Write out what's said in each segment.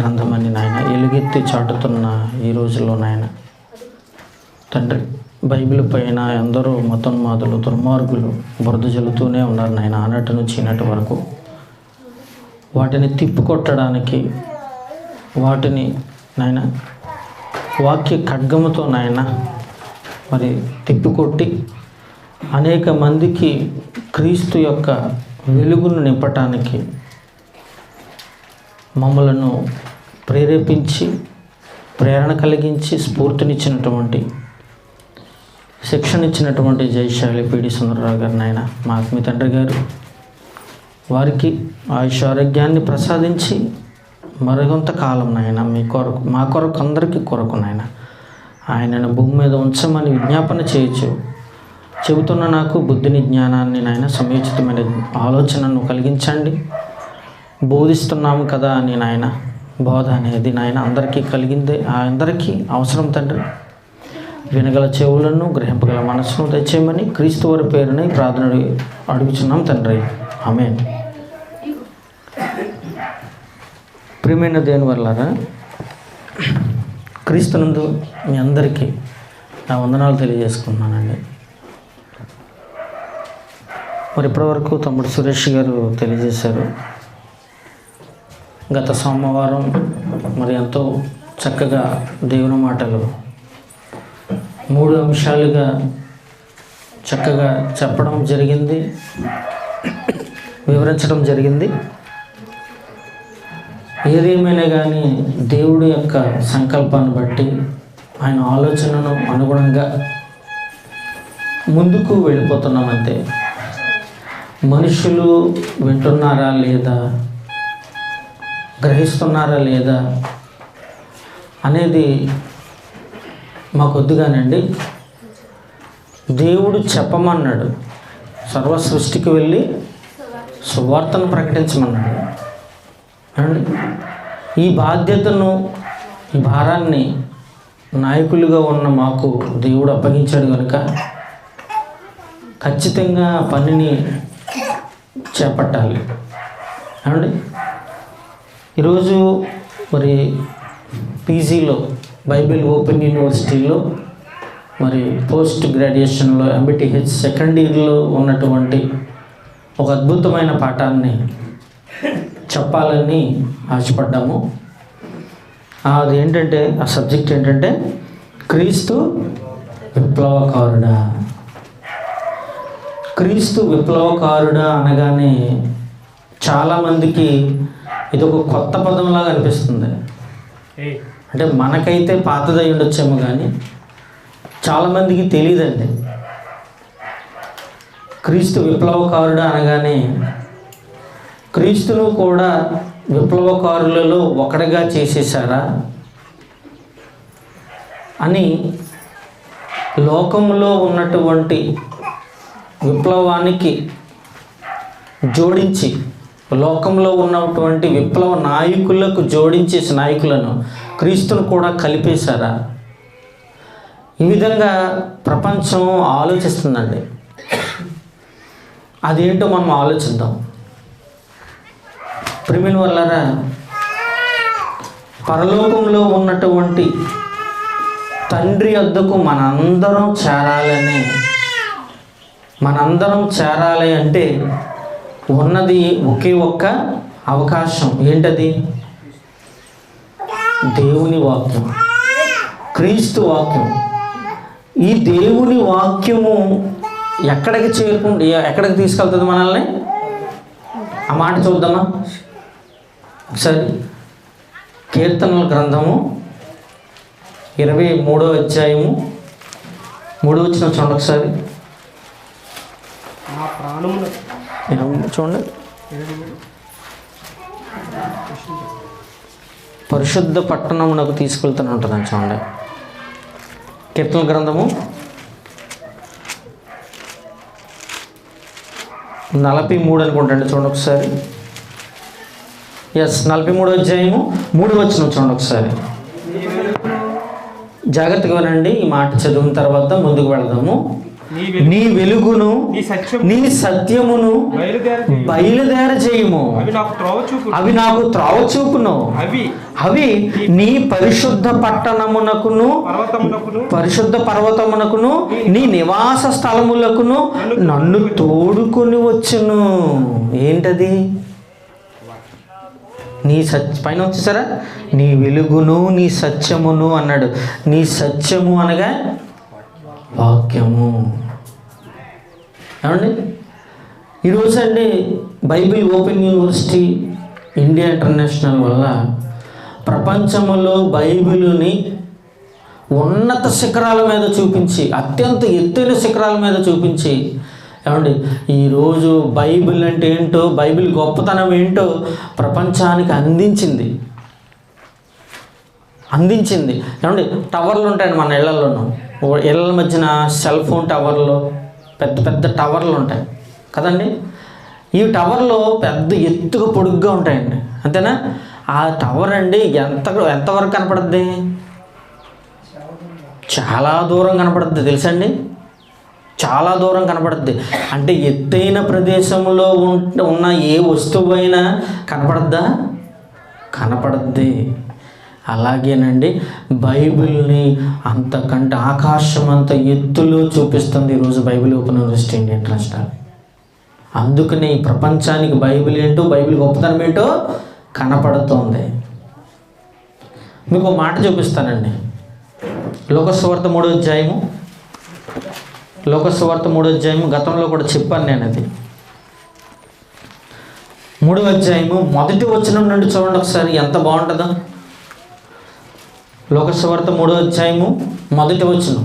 గ్రంథమని నాయన ఎలుగెత్తి చాటుతున్న ఈ రోజుల్లో నాయన తండ్రి, బైబిల్ పైన ఎందరో మతోన్మాదులు, దుర్మార్గులు బురద జల్లుతూనే ఉన్నారు నాయన, ఆనాటి నుంచి ఈనాటి వరకు. వాటిని తిప్పికొట్టడానికి, వాటిని నాయన వాక్య ఖడ్గముతో నాయన మరి తిప్పికొట్టి అనేక మందికి క్రీస్తు యొక్క వెలుగును నింపటానికి మమ్మలను ప్రేరేపించి, ప్రేరణ కలిగించి, స్ఫూర్తినిచ్చినటువంటి, శిక్షణ ఇచ్చినటువంటి జయశాలి పిడి సుందరరావు గారు నాయన, మా ఆత్మీయ తండ్రి గారు, వారికి ఆయుషారోగ్యాన్ని ప్రసాదించి మరికొంత కాలం నాయన మీ కొరకు, మా కొరకు, అందరికీ కొరకు నాయన ఆయనను భూమి మీద ఉంచమని విజ్ఞాపన చేయొచ్చు. చెబుతున్న నాకు బుద్ధిని, జ్ఞానాన్ని నాయన సమయోచితమైన ఆలోచనను కలిగించండి. బోధిస్తున్నాము కదా అని నాయన, బోధ అనేది నాయన అందరికీ కలిగిందే, అందరికీ అవసరం తండ్రి. వినగల చెవులను, గ్రహింపగల మనసును తెచ్చేయమని క్రీస్తు వారి పేరుని ప్రార్థన అడుగుచున్నాం తండ్రి. ఆమేన్. ప్రియమైన దేవుని వల్లారా, క్రీస్తునందు మీ అందరికీ నా వందనాలు తెలియజేసుకుంటున్నానండి. మరి ఇప్పటివరకు తమ్ముడు సురేష్ గారు తెలియజేశారు. గత సోమవారం మరి ఎంతో చక్కగా దేవుని మాటలు 3 అంశాలుగా చక్కగా చెప్పడం జరిగింది, వివరించడం జరిగింది. ఏదేమైనా కానీ దేవుడి యొక్క సంకల్పాన్ని బట్టి, ఆయన ఆలోచనను అనుగుణంగా ముందుకు వెళ్ళిపోతున్నామంతే. మనుషులు వింటున్నారా లేదా, గ్రహిస్తున్నారా లేదా అనేది మాకొద్దుగానండి. దేవుడు చెప్పమన్నాడు, సర్వ సృష్టికి వెళ్ళి సువార్తను ప్రకటించమన్నాడు అండి. ఈ బాధ్యతను, ఈ భారాన్ని నాయకులుగా ఉన్న మాకు దేవుడు అప్పగించాడు కనుక ఖచ్చితంగా పనిని చేపట్టాలి అండి. ఈరోజు మరి పీజీలో, బైబిల్ ఓపెన్ యూనివర్సిటీలో మరి పోస్ట్ గ్రాడ్యుయేషన్లో MBTH సెకండ్ ఇయర్లో ఉన్నటువంటి ఒక అద్భుతమైన పాఠాన్ని చెప్పాలని ఆశపడ్డాము. అది ఏంటంటే, ఆ సబ్జెక్ట్ ఏంటంటే క్రీస్తు విప్లవకారుడా. క్రీస్తు విప్లవకారుడా అనగానే చాలామందికి ఇది ఒక కొత్త పదంలాగా అనిపిస్తుంది. అంటే మనకైతే పాతదై ఉండొచ్చేమో కానీ చాలామందికి తెలియదండి. క్రీస్తు విప్లవకారుడా అనగానే క్రీస్తును కూడా విప్లవకారులలో ఒకటిగా చేసేసారా అని లోకంలో ఉన్నటువంటి విప్లవానికి జోడించి, లోకంలో ఉన్నటువంటి విప్లవ నాయకులకు జోడించేసి నాయకులను క్రీస్తును కూడా కలిపేశారా? ఈ విధంగా ప్రపంచం ఆలోచిస్తుందండి. అదేంటో మనం ఆలోచిద్దాం. ప్రియమైన వాళ్ళారా, పరలోకంలో ఉన్నటువంటి తండ్రి వద్దకు మనందరం చేరాలి అంటే ఉన్నది ఒకే ఒక్క అవకాశం. ఏంటది? దేవుని వాక్యం, క్రీస్తు వాక్యం. ఈ దేవుని వాక్యము ఎక్కడికి ఎక్కడికి తీసుకెళ్తుంది మనల్ని? ఆ మాట చూద్దామా ఒకసారి. కీర్తనల గ్రంథము 23వ అధ్యాయము 3వ వచనం చూడండి ఒకసారి. చూడండి, పరిశుద్ధ పట్టణమునకు తీసుకెళ్తూనే ఉంటుందని చూడండి. కీర్తనల గ్రంథము 43 అనుకుంటండి, చూడండి ఒకసారి. 43వ అధ్యాయము 3వ వచనం చూడండి ఒకసారి. జాగ్రత్తగా వినండి, ఈ మాట చదివిన తర్వాత ముందుకు వెళదాము. నీ వెలుగును నీ సత్యమును బయలుదేర చేయము. అవి నాకు త్రోవ చూపును. అవి నీ పరిశుద్ధ పట్టణమునకును పరిశుద్ధ పర్వతమునకును నీ నివాస స్థలములకును నన్ను తోడుకొని వచ్చును. ఏంటది? నీ పైన వచ్చేసారా, నీ వెలుగును నీ సత్యమును అన్నాడు. నీ సత్యము అనగా వాక్యము. ఏమండి, ఈరోజు అండి Bible open university India international వల్ల ప్రపంచంలో బైబిలుని ఉన్నత శిఖరాల మీద చూపించి, అత్యంత ఎత్తైన శిఖరాల మీద చూపించి, ఏమండి ఈరోజు బైబిల్ అంటే ఏంటో, బైబిల్ గొప్పతనం ఏంటో ప్రపంచానికి అందించింది. ఏమండి టవర్లు ఉంటాయండి మన ఇళ్లలోనూ, ఇళ్ళ మధ్యన సెల్ ఫోన్ టవర్లు, పెద్ద పెద్ద టవర్లు ఉంటాయి కదండి. ఈ టవర్లు పెద్ద ఎత్తుగా పొడుగ్గా ఉంటాయండి, అంతేనా? ఆ టవర్ అండి ఎంతవరకు కనపడుద్ది? చాలా దూరం కనపడుద్ది, తెలుసండి? చాలా దూరం కనపడుద్ది. అంటే ఎత్తైన ప్రదేశంలో ఉన్న ఏ వస్తువు అయినా కనపడద్దా? కనపడుద్ది. అలాగేనండి బైబిల్ని అంతకంటే ఆకాశం అంత ఎత్తులో చూపిస్తుంది ఈరోజు Bible open university India international. అందుకనే ఈ ప్రపంచానికి బైబిల్ ఏంటో, బైబిల్ గొప్పతనం ఏంటో కనపడుతోంది. మీకు ఒక మాట చూపిస్తానండి. లోకసువార్త 3వ అధ్యాయము, లోకసువార్త 3వ అధ్యాయము, గతంలో కూడా చెప్పాను నేను. అది 3వ అధ్యాయము 1వ వచనం నుండి చూడండి ఒకసారి, ఎంత బాగుంటుందో. లోకసువార్త 3వ అధ్యాయము 1వ వచనం.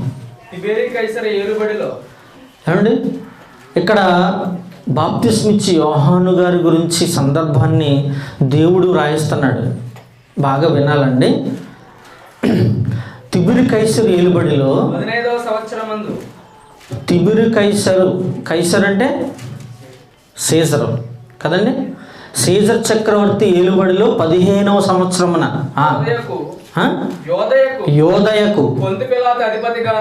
ఏమండి ఇక్కడ బాప్తిస్మిచ్చి యోహాను గారి గురించి సందర్భాన్ని దేవుడు రాయిస్తున్నాడు. బాగా వినాలండి. తిబిరి కైసరు ఏలుబడిలో 15వ సంవత్సరమందు, తిబిరి కైసరు అంటే సీజరు కదండి. సీజర్ చక్రవర్తి ఏలుబడిలో 15వ సంవత్సరమున యోదయకు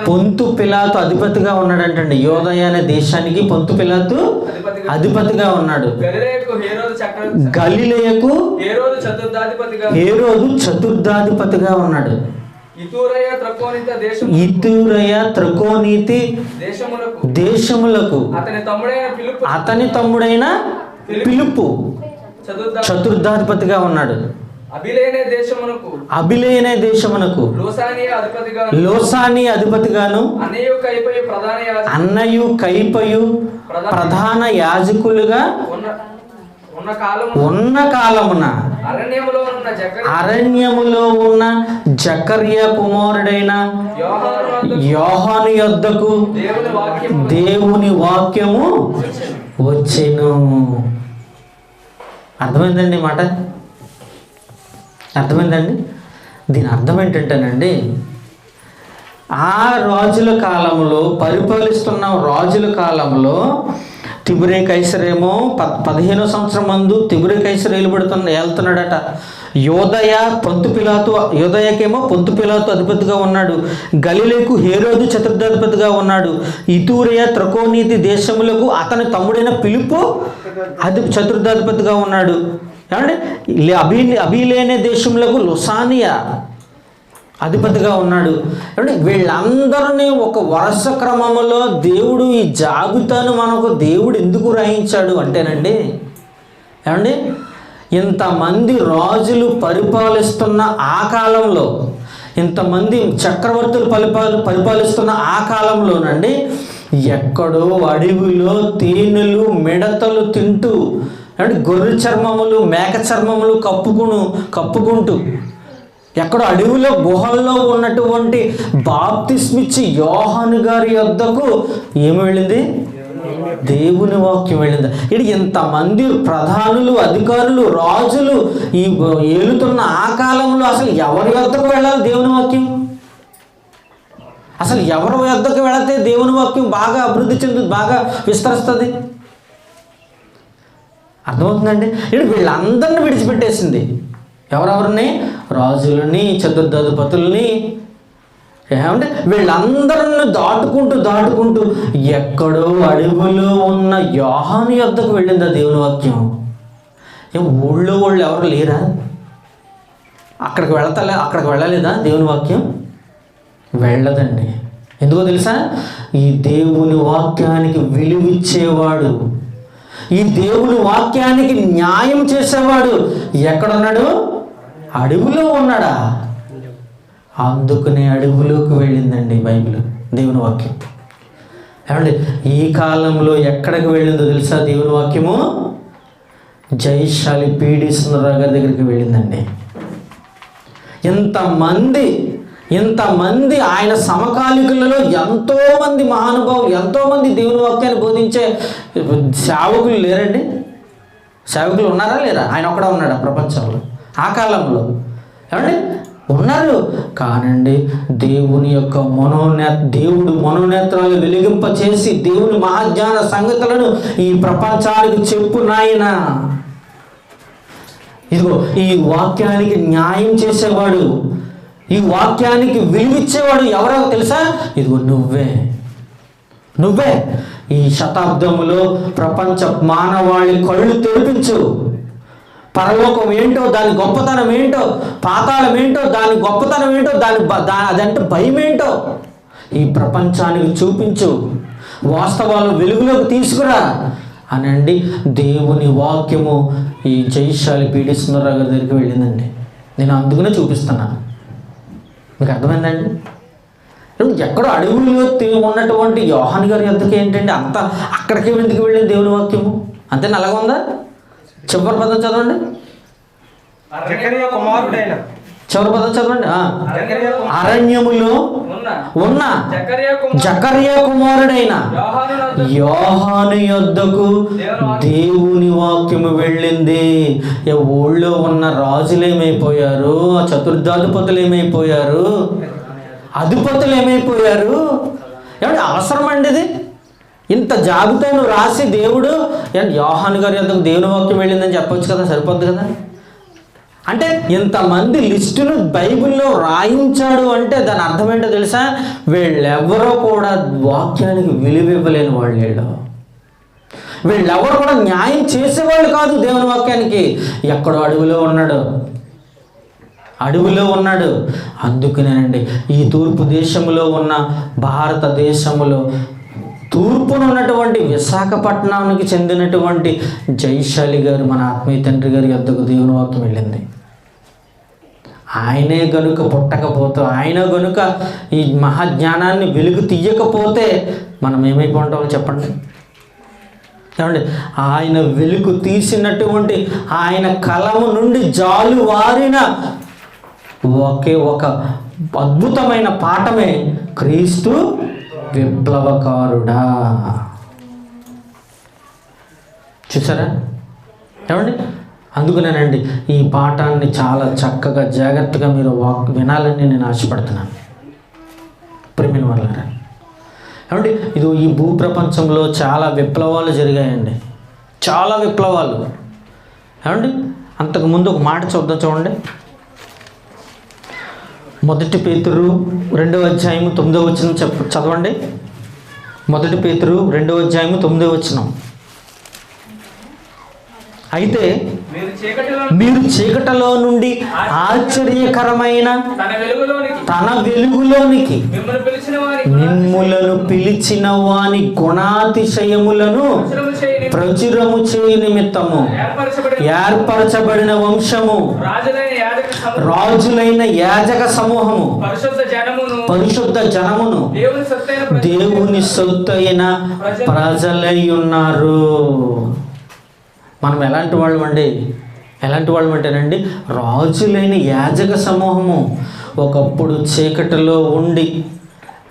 పొంతు పిలాతు అధిపతిగా ఉన్నాడంటండి. యోదయ అనే దేశానికి పొంతు పిలాతు అధిపతిగా ఉన్నాడు. గలిలయకు హేరోదు చతుర్థాధిపతిగా ఉన్నాడు. ఇతురయ త్రకోనీతి దేశములకు అతని తమ్ముడైన పిలుపు చతుర్థాధిపతిగా ఉన్నాడు. అబిలేనే దేశమునకు లోసాని అధిపతిగాను, అన్నయు కైపయు ప్రధాన యాజకులుగా ఉన్న కాలమున అరణ్యములో ఉన్న జకర్య కుమారుడైన యోహాను యొద్దకు దేవుని వాక్యము వచ్చెను. అర్థమైందండి మాట? అర్థమైందండి? దీని అర్థం ఏంటంటేనండి, ఆ రాజుల కాలంలో, పరిపాలిస్తున్న రాజుల కాలంలో తిబిరి కైసరేమో 15వ సంవత్సరం మందు తిబిరి కైసరు వెళ్తున్నాడట. యోదయకేమో పొంతు పిలాతు అధిపతిగా ఉన్నాడు. గలిలేకు హేరోదు చతుర్థాధిపతిగా ఉన్నాడు. ఇతూరయ త్రకోనీతి దేశములకు అతని తమ్ముడైన పిలుపు చతుర్థాధిపతిగా ఉన్నాడు. ఏమంటే అబిలేనే దేశములకు లొసానియా అధిపతిగా ఉన్నాడు. అంటే వీళ్ళందరినీ ఒక వరుస క్రమంలో దేవుడు ఈ జాబితాను మనకు దేవుడు ఎందుకు రాయించాడు అంటేనండి, ఏమండి ఇంతమంది రాజులు పరిపాలిస్తున్న ఆ కాలంలో, ఇంతమంది చక్రవర్తులు పరిపాలిస్తున్న ఆ కాలంలోనండి ఎక్కడో అడవిలో తేనెలు మిడతలు తింటూ, అంటే గొర్రె చర్మములు మేక చర్మములు కప్పుకుంటూ ఎక్కడో అడవిలో గుహల్లో ఉన్నటువంటి బాప్తిస్మిచ్చి యోహాను గారి యొద్దకు ఏమి వెళ్ళింది? దేవుని వాక్యం వెళ్ళింది. ఇది ఇంతమంది ప్రధానులు, అధికారులు, రాజులు ఈ ఏలుతున్న ఆ కాలంలో అసలు ఎవరి యొద్దకు వెళ్ళాలి దేవుని వాక్యం? అసలు ఎవరి యొద్దకు వెళితే దేవుని వాక్యం బాగా అభివృద్ధి చెందుతుంది, బాగా విస్తరిస్తుంది? అర్థమవుతుందండి? ఇది వీళ్ళందరినీ విడిచిపెట్టేసింది. ఎవరెవరిని? రాజులని, చతుర్థాధిపతుల్ని, ఏమంటే వీళ్ళందరిని దాటుకుంటూ ఎక్కడో అడవులో ఉన్న యోహాను యొద్దకు వెళ్ళిందా దేవుని వాక్యం? ఊళ్ళో వాళ్ళు ఎవరు లేరా? అక్కడికి వెళ్ళలేదా దేవుని వాక్యం? వెళ్ళదండి. ఎందుకో తెలుసా? ఈ దేవుని వాక్యానికి విలువిచ్చేవాడు, ఈ దేవుని వాక్యానికి న్యాయం చేసేవాడు ఎక్కడున్నాడు? అడవిలో ఉన్నాడా? అందుకనే అడవిలోకి వెళ్ళిందండి బైబిల్, దేవుని వాక్యం. ఏమండి ఈ కాలంలో ఎక్కడికి వెళ్ళిందో తెలుసా దేవుని వాక్యము? జైశాలి పీడి సుందరరావు గారి దగ్గరికి వెళ్ళిందండి. ఇంతమంది ఆయన సమకాలికులలో ఎంతోమంది మహానుభావులు, ఎంతోమంది దేవుని వాక్యాన్ని బోధించే సేవకులు లేరండి? సేవకులు ఉన్నారా లేరా? ఆయన ఒక్కడే ఉన్నాడా ప్రపంచంలో ఆ కాలంలో? ఏమండి ఉన్నారు. కానండి దేవుని యొక్క దేవుడు మనోనేత్రాలు వెలిగింప చేసి దేవుని మహాజ్ఞాన సంగతులను ఈ ప్రపంచానికి చెప్పు నాయనా. ఇదిగో ఈ వాక్యానికి న్యాయం చేసేవాడు, ఈ వాక్యానికి విలువిచ్చేవాడు ఎవరో తెలుసా? ఇదిగో నువ్వే ఈ శతాబ్దములో ప్రపంచ మానవాళి కళ్ళు తెరిపించు. పరలోకం ఏంటో, దాని గొప్పతనం ఏంటో, పాతాళం ఏంటో, దాని గొప్పతనం ఏంటో, అదంటే భయం ఏంటో ఈ ప్రపంచానికి చూపించు, వాస్తవాలు వెలుగులోకి తీసుకురా అనండి. దేవుని వాక్యము ఈ జైశాలి పీడి సుందరరావు గారి దగ్గరికి వెళ్ళిందండి. నేను అందుకనే చూపిస్తున్నాను. మీకు అర్థమైందండి? ఎక్కడో అడవుల్లో ఉన్నటువంటి యోహాను గారి యొద్దకు ఏంటండి అంత అక్కడికి ఎందుకు వెళ్ళింది దేవుని వాక్యము? అంతే నల్లగా ఉందా? చివరి పదం చదవండి. చివరి పదం చదవండి. అరణ్యములో ఉన్న జకర్యా కుమారుడైన యోహాను యొద్దకు దేవుని వాక్యము వెళ్ళింది. ఊళ్ళో ఉన్న రాజులు ఏమైపోయారు? చతుర్థాధిపతులు ఏమైపోయారు? అధిపతులు ఏమైపోయారు? ఏమంటే అవసరం అండి ఇది? ఇంత జాబితాను రాసి దేవుడు యోహాను గారి యొద్దకు దేవుని వాక్యం వెళ్ళిందని చెప్పొచ్చు కదా, సరిపోద్ది కదా. అంటే ఇంతమంది లిస్టును బైబిల్లో రాయించాడు అంటే దాని అర్థం ఏంటో తెలుసా? వీళ్ళెవరో కూడా వాక్యానికి విలువ ఇవ్వలేని వాళ్ళు, వీళ్ళెవరు కూడా న్యాయం చేసేవాళ్ళు కాదు దేవుని వాక్యానికి. ఎక్కడో అడవిలో ఉన్నాడు. అందుకనేనండి ఈ తూర్పు దేశంలో ఉన్న భారతదేశంలో తూర్పున ఉన్నటువంటి విశాఖపట్నానికి చెందినటువంటి జైశాలి గారు, మన ఆత్మీయ తండ్రి గారి యొద్దకు దేవుని వాక్యం వెళ్ళింది. ఆయనే గనుక పుట్టకపోతే, ఆయన గనుక ఈ మహాజ్ఞానాన్ని వెలుగు తీయకపోతే మనం ఏమైపోతామో చెప్పండి. ఏమండి ఆయన వెలుగు తీసినటువంటి ఆయన కలము నుండి జాలు వారిన ఒక అద్భుతమైన పాఠమే క్రీస్తు విప్లవకారుడా. చూసారా? ఏమండి అందుకనేనండి ఈ పాఠాన్ని చాలా చక్కగా జాగ్రత్తగా మీరు వినాలని నేను ఆశపడుతున్నాను ప్రేమిన వాళ్ళారా. ఏమండి ఇది ఈ భూప్రపంచంలో చాలా విప్లవాలు జరిగాయండి, చాలా విప్లవాలు. ఏమండి అంతకుముందు ఒక మాట చూడండి. 1 పేతురు 2వ అధ్యాయము 9వ వచనం చదవండి. 1 పేతురు 2వ అధ్యాయము 9వ వచనం. అయితే మీరు చీకటిలో నుండి ఆశ్చర్యకరమైన తన వెలుగులోనికి మిమ్ములను పిలిచిన వాని గుణాతిశయములను ప్రచురము చేయ నిమిత్తము ఏర్పరచబడిన వంశము, రాజులైన యాజక సమూహము, పరిశుద్ధ జనమును, దేవుని సొత్తైన ప్రజలై ఉన్నారు. మనం ఎలాంటి వాళ్ళం అంటేనండి రాజులైన యాజక సమూహము. ఒకప్పుడు చీకటిలో ఉండి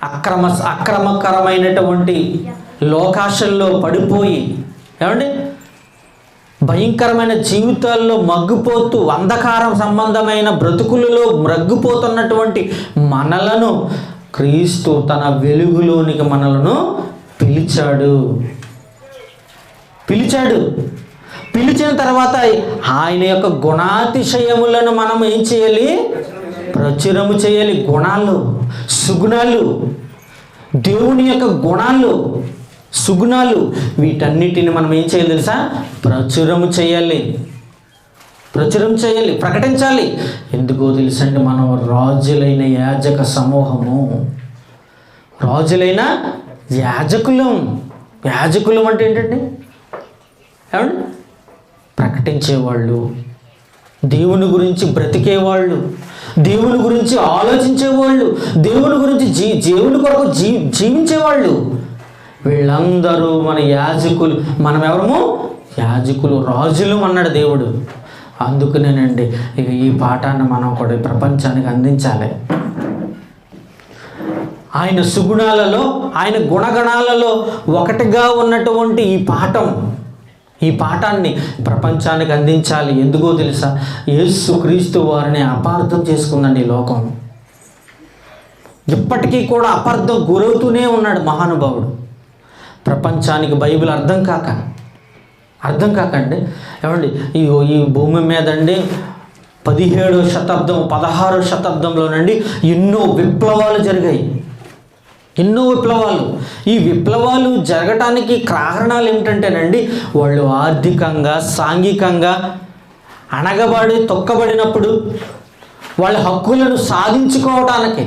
అక్రమకరమైనటువంటి లోకాశల్లో పడిపోయి, ఏమండి భయంకరమైన జీవితాల్లో మగ్గిపోతూ అంధకారం సంబంధమైన బ్రతుకులలో మగ్గిపోతున్నటువంటి మనలను క్రీస్తు తన వెలుగులోనికి మనలను పిలిచిన తర్వాత ఆయన యొక్క గుణాతిశయములను మనం ఏం చేయాలి? ప్రచురము చేయాలి. గుణాలు, సుగుణాలు, దేవుని యొక్క గుణాలు, సుగుణాలు, వీటన్నిటిని మనం ఏం చేయాలి తెలుసా? ప్రచురము చేయాలి, ప్రచురం చేయాలి, ప్రకటించాలి. ఎందుకో తెలుసండి, మనం రాజులైన యాజక సమూహము, రాజులైన యాజకులం. యాజకులం అంటే ఏంటండి? ఏమండి? ప్రకటించేవాళ్ళు, దేవుని గురించి బ్రతికేవాళ్ళు, దేవుని గురించి ఆలోచించేవాళ్ళు, దేవుని గురించి దేవుని కొరకు జీవించేవాళ్ళు, వీళ్ళందరూ మన యాజకులు. మనం ఎవరము? యాజకులు, రాజులు అన్నాడు దేవుడు. అందుకనేనండి ఈ పాఠాన్ని మనం కూడా ప్రపంచానికి అందించాలి. ఆయన సుగుణాలలో, ఆయన గుణగణాలలో ఒకటిగా ఉన్నటువంటి ఈ పాఠాన్ని ప్రపంచానికి అందించాలి. ఎందుకో తెలుసా? యేసుక్రీస్తు వారిని అపార్థం చేసుకుందండి ఈ లోకం. ఇప్పటికీ కూడా అపార్థం గురవుతూనే ఉన్నాడు మహానుభావుడు. ప్రపంచానికి బైబిల్ అర్థం కాకండి ఏమండి, ఈ భూమి మీద అండి 17వ శతాబ్దం 16వ శతాబ్దంలోనండి ఎన్నో విప్లవాలు జరిగాయి. ఎన్నో విప్లవాలు. ఈ విప్లవాలు జరగటానికి కారణాలు ఏమిటంటేనండి, వాళ్ళు ఆర్థికంగా, సాంఘికంగా తొక్కబడినప్పుడు వాళ్ళ హక్కులను సాధించుకోవటానికి,